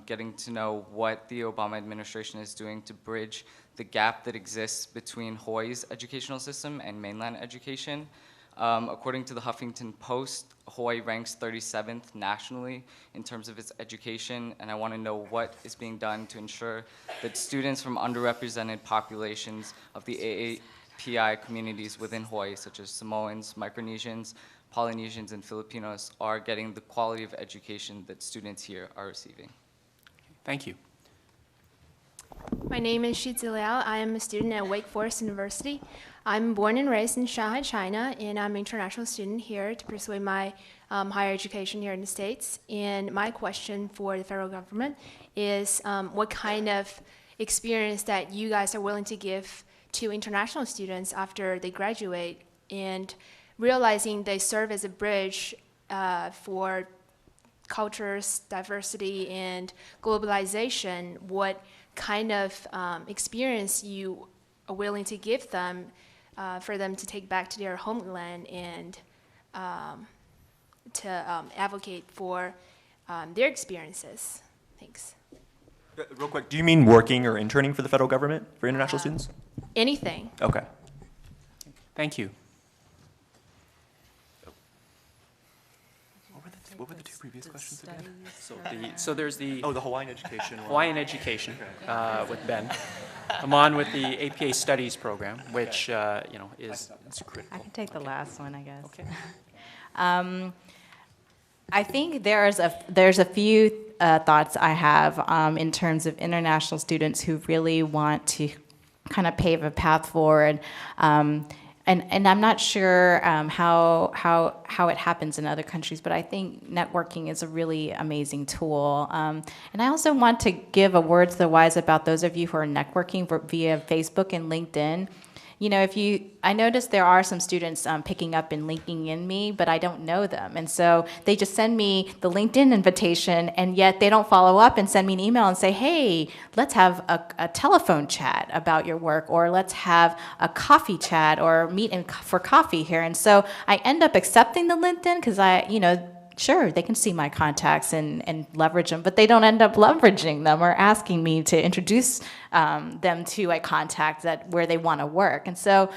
getting to know what the Obama administration is doing to bridge the gap that exists between Hawaii's educational system and mainland education. According to the Huffington Post, Hawaii ranks 37th nationally in terms of its education, and I want to know what is being done to ensure that students from underrepresented populations of the AAPI communities within Hawaii, such as Samoans, Micronesians, Polynesians, and Filipinos, are getting the quality of education that students here are receiving. Thank you. My name is Shizi Liao. I am a student at Wake Forest University. I'm born and raised in Shanghai, China, and I'm an international student here to pursue my higher education here in the States. And my question for the federal government is what kind of experience that you guys are willing to give to international students after they graduate, and realizing they serve as a bridge for cultures, diversity, and globalization. What kind of experience you are willing to give them for them to take back to their homeland and to advocate for their experiences. Thanks. Real quick, do you mean working or interning for the federal government for international students? Anything. Okay. Thank you. What were the 2 previous questions again? So there's the the Hawaiian education one. Hawaiian education with Ben. I'm on with the APA Studies program, which is critical. I can take the last one, I guess. Okay. I think there's a few thoughts I have in terms of international students who really want to kind of pave a path forward. And I'm not sure how it happens in other countries, but I think networking is a really amazing tool. And I also want to give a word to the wise about those of you who are networking via Facebook and LinkedIn. You know, I noticed there are some students picking up and linking in me, but I don't know them. And so they just send me the LinkedIn invitation, and yet they don't follow up and send me an email and say, hey, let's have a telephone chat about your work, or let's have a coffee chat or meet for coffee here. And so I end up accepting the LinkedIn because sure, they can see my contacts and leverage them, but they don't end up leveraging them or asking me to introduce them to a contact where they want to work. And so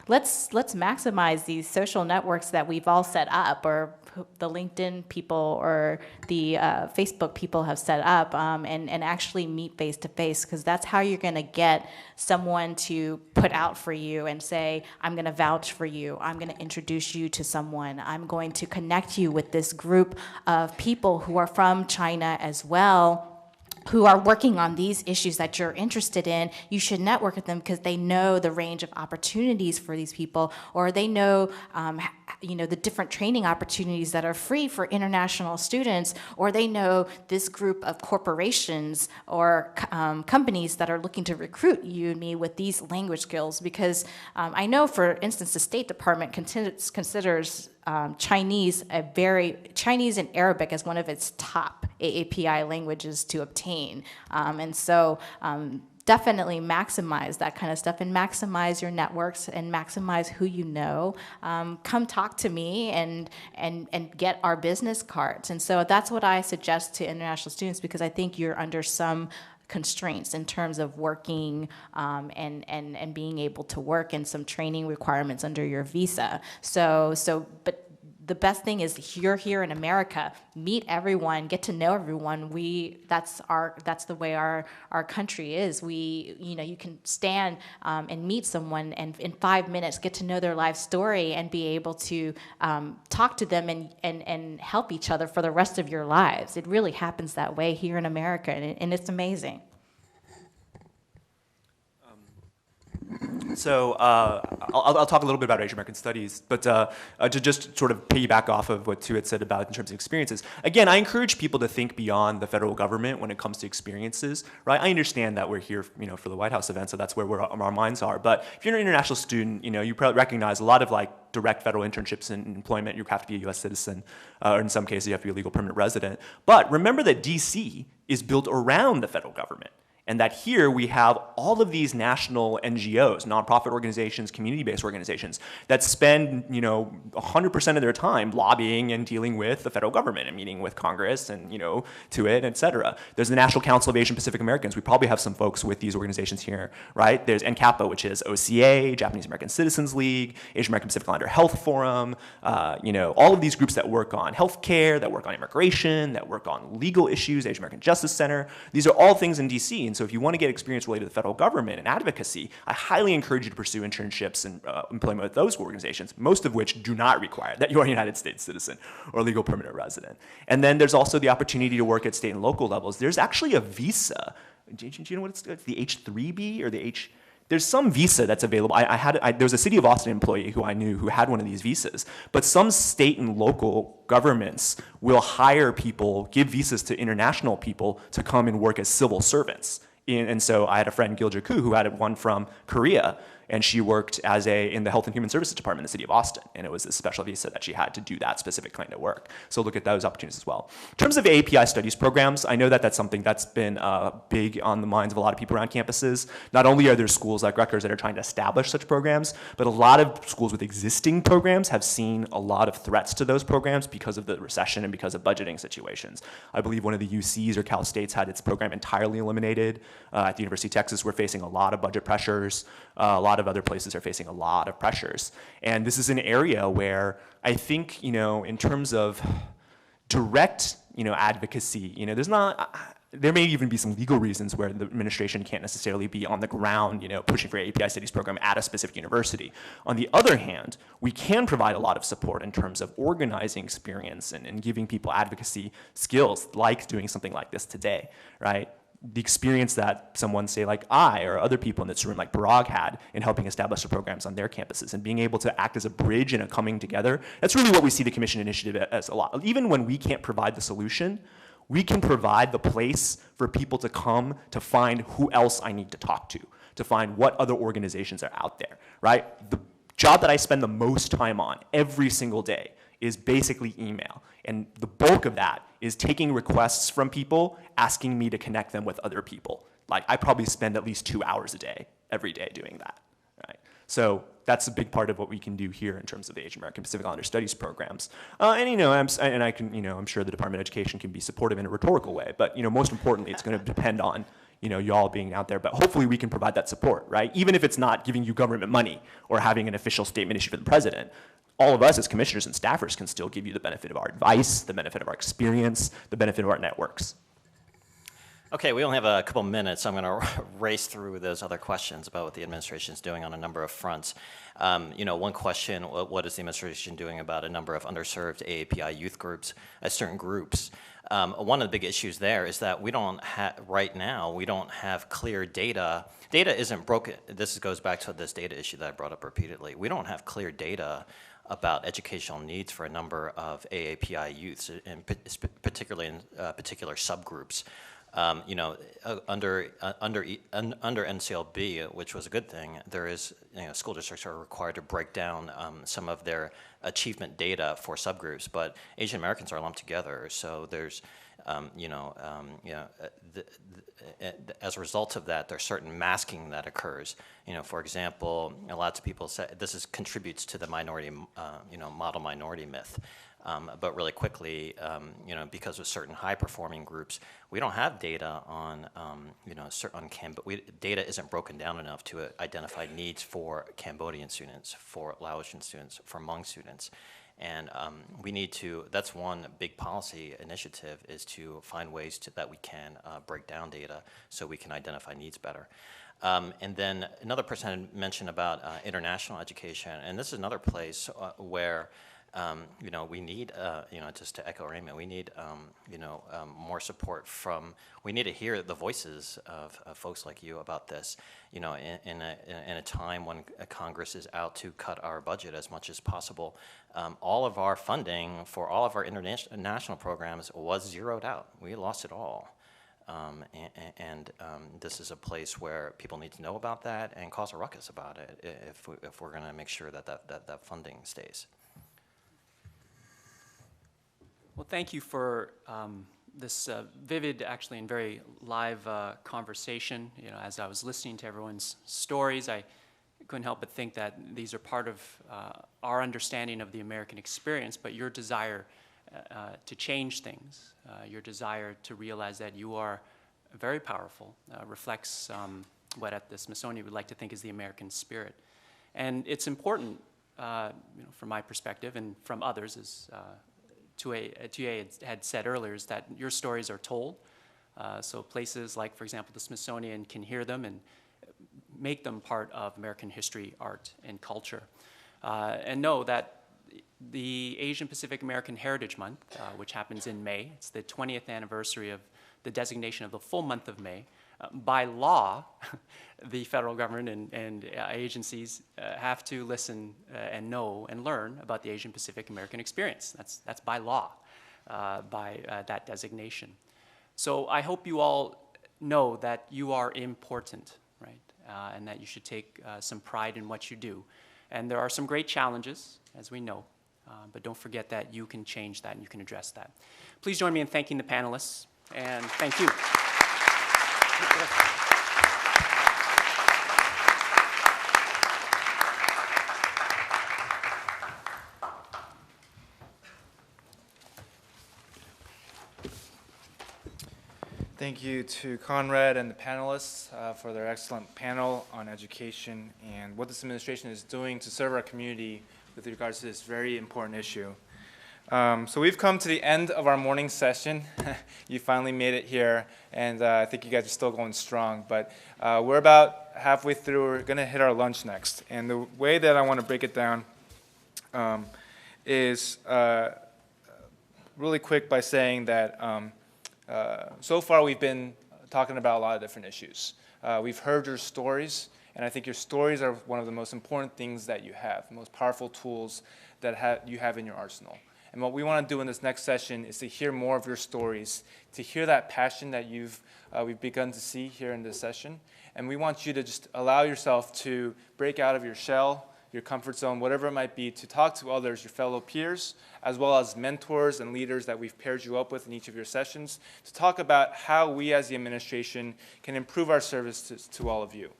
let's maximize these social networks that we've all set up, or the LinkedIn people or the Facebook people have set up, and actually meet face to face, because that's how you're going to get someone to put out for you and say, I'm going to vouch for you, I'm going to introduce you to someone, I'm going to connect you with this group of people who are from China as well, who are working on these issues that you're interested in. You should network with them because they know the range of opportunities for these people, or they know the different training opportunities that are free for international students, or they know this group of corporations or companies that are looking to recruit you and me with these language skills. Because I know, for instance, the State Department considers Chinese and Arabic as one of its top AAPI languages to obtain. And so definitely maximize that kind of stuff, and maximize your networks, and maximize who you know. Come talk to me and get our business cards. And so that's what I suggest to international students, because I think you're under some constraints in terms of working and being able to work, and some training requirements under your visa. But the best thing is you're here in America. Meet everyone, get to know everyone. That's the way our country is. You can stand and meet someone, and in 5 minutes get to know their life story and be able to talk to them and help each other for the rest of your lives. It really happens that way here in America, and it's amazing. So I'll talk a little bit about Asian American studies, but to just sort of piggyback off of what Tu had said about in terms of experiences. Again, I encourage people to think beyond the federal government when it comes to experiences, right? I understand that we're here, for the White House event, so that's where our minds are. But if you're an international student, you probably recognize a lot of like direct federal internships and employment. You have to be a U.S. citizen, or in some cases, you have to be a legal permanent resident. But remember that D.C. is built around the federal government. And that here we have all of these national NGOs, nonprofit organizations, community-based organizations that spend, 100% of their time lobbying and dealing with the federal government and meeting with Congress and, to it, et cetera. There's the National Council of Asian Pacific Americans. We probably have some folks with these organizations here, right? There's NCAPA, which is OCA, Japanese American Citizens League, Asian American Pacific Islander Health Forum, all of these groups that work on healthcare, that work on immigration, that work on legal issues, Asian American Justice Center. These are all things in DC. And so if you want to get experience related to the federal government and advocacy, I highly encourage you to pursue internships and employment with those organizations, most of which do not require that you are a United States citizen or legal permanent resident. And then there's also the opportunity to work at state and local levels. There's actually a visa. Do you know what it's the H-3B or the H? There's some visa that's available. There was a City of Austin employee who I knew who had one of these visas, but some state and local governments will hire people, give visas to international people to come and work as civil servants. And so I had a friend, Gilja Koo, who had one from Korea, and she worked in the Health and Human Services Department in the City of Austin, and it was a special visa that she had to do that specific kind of work. So look at those opportunities as well. In terms of AAPI studies programs, I know that that's something that's been big on the minds of a lot of people around campuses. Not only are there schools like Rutgers that are trying to establish such programs, but a lot of schools with existing programs have seen a lot of threats to those programs because of the recession and because of budgeting situations. I believe one of the UCs or Cal States had its program entirely eliminated. At the University of Texas, we're facing a lot of budget pressures. A lot of other places are facing a lot of pressures. And this is an area where I think, in terms of direct, advocacy, there may even be some legal reasons where the administration can't necessarily be on the ground, pushing for an API studies program at a specific university. On the other hand, we can provide a lot of support in terms of organizing experience and giving people advocacy skills, like doing something like this today, right? The experience that someone, say, like I or other people in this room, like Parag, had in helping establish the programs on their campuses and being able to act as a bridge and a coming together. That's really what we see the Commission Initiative as a lot. Even when we can't provide the solution, we can provide the place for people to come to find who else I need to talk to find what other organizations are out there, right? The job that I spend the most time on every single day is basically email. And the bulk of that is taking requests from people, asking me to connect them with other people. Like, I probably spend at least 2 hours a day, every day, doing that, right? So that's a big part of what we can do here in terms of the Asian American Pacific Islander Studies programs. I'm sure the Department of Education can be supportive in a rhetorical way, but most importantly, it's going to depend on y'all being out there, but hopefully we can provide that support, right? Even if it's not giving you government money or having an official statement issued from the president, all of us as commissioners and staffers can still give you the benefit of our advice, the benefit of our experience, the benefit of our networks. Okay, we only have a couple minutes, so I'm going to race through those other questions about what the administration is doing on a number of fronts. One question, what is the administration doing about a number of underserved AAPI youth groups, certain groups? One of the big issues there is that we don't have, right now, we don't have clear data. Data isn't broken. This goes back to this data issue that I brought up repeatedly. We don't have clear data about educational needs for a number of AAPI youths, and particularly in particular subgroups. Under NCLB, which was a good thing, there is, school districts are required to break down some of their achievement data for subgroups, but Asian Americans are lumped together, so there's as a result of that, there's certain masking that occurs. For example, lots of people say this contributes to the minority, model minority myth. But really quickly, because of certain high-performing groups, we don't have data on, data isn't broken down enough to identify needs for Cambodian students, for Laotian students, for Hmong students. And we need to, that's one big policy initiative, is to find ways that we can break down data so we can identify needs better. And then another person had mentioned about international education, and this is another place where we need, just to echo Raymond, we need, more support from, we need to hear the voices of folks like you about this, in a time when Congress is out to cut our budget as much as possible. All of our funding for all of our international programs was zeroed out. We lost it all. This is a place where people need to know about that and cause a ruckus about it if we're going to make sure that funding stays. Well, thank you for this vivid, actually, and very live conversation. As I was listening to everyone's stories, I couldn't help but think that these are part of our understanding of the American experience, but your desire to change things, your desire to realize that you are very powerful, reflects what at the Smithsonian we like to think is the American spirit. And it's important, from my perspective and from others, as Tuye had said earlier, is that your stories are told. So places like, for example, the Smithsonian can hear them and make them part of American history, art, and culture. And know that the Asian Pacific American Heritage Month, which happens in May, it's the 20th anniversary of the designation of the full month of May. By law, the federal government and agencies have to listen and know and learn about the Asian Pacific American experience. That's by law, by that designation. So I hope you all know that you are important, right? And that you should take some pride in what you do. And there are some great challenges, as we know, but don't forget that you can change that and you can address that. Please join me in thanking the panelists, and thank you. Thank you to Conrad and the panelists for their excellent panel on education and what this administration is doing to serve our community with regards to this very important issue. So we've come to the end of our morning session. You finally made it here, and I think you guys are still going strong. But we're about halfway through. We're going to hit our lunch next. And the way that I want to break it down is really quick by saying that so far we've been talking about a lot of different issues. We've heard your stories, and I think your stories are one of the most important things that you have, the most powerful tools that you have in your arsenal. And what we want to do in this next session is to hear more of your stories, to hear that passion that we've begun to see here in this session. And we want you to just allow yourself to break out of your shell, your comfort zone, whatever it might be, to talk to others, your fellow peers, as well as mentors and leaders that we've paired you up with in each of your sessions, to talk about how we as the administration can improve our service to all of you.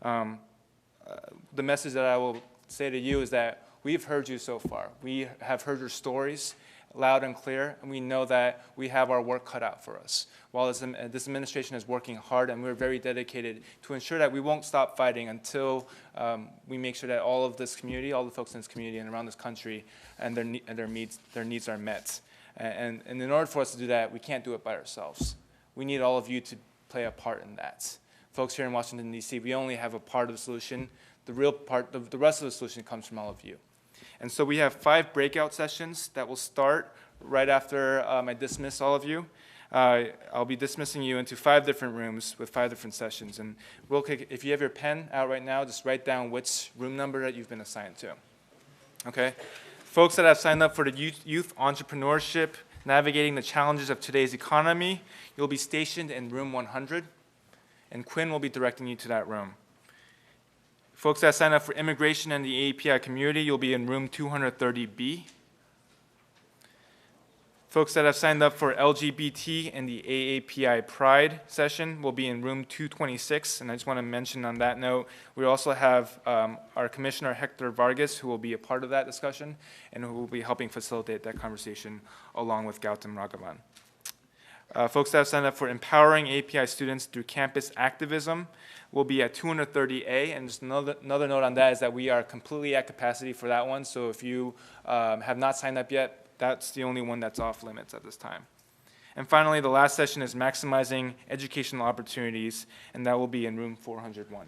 The message that I will say to you is that we've heard you so far. We have heard your stories loud and clear, and we know that we have our work cut out for us. While this administration is working hard, and we're very dedicated to ensure that we won't stop fighting until we make sure that all of this community, all the folks in this community and around this country, and their needs are met. And in order for us to do that, we can't do it by ourselves. We need all of you to play a part in that. Folks here in Washington, D.C., we only have a part of the solution. The real part, the rest of the solution comes from all of you. And so we have 5 breakout sessions that will start right after I dismiss all of you. I'll be dismissing you into 5 different rooms with 5 different sessions. And if you have your pen out right now, just write down which room number that you've been assigned to. Okay? Folks that have signed up for the youth entrepreneurship, navigating the challenges of today's economy, you'll be stationed in room 100, and Quinn will be directing you to that room. Folks that sign up for immigration and the API community, you'll be in room 230B. Folks that have signed up for LGBT and the AAPI Pride session will be in room 226. And I just want to mention on that note, we also have our Commissioner Hector Vargas, who will be a part of that discussion and who will be helping facilitate that conversation along with Gautam Raghavan. Folks that have signed up for Empowering API Students Through Campus Activism will be at 230A. And just another note on that is that we are completely at capacity for that one. So if you have not signed up yet, that's the only one that's off limits at this time. And finally, the last session is Maximizing Educational Opportunities, and that will be in room 401.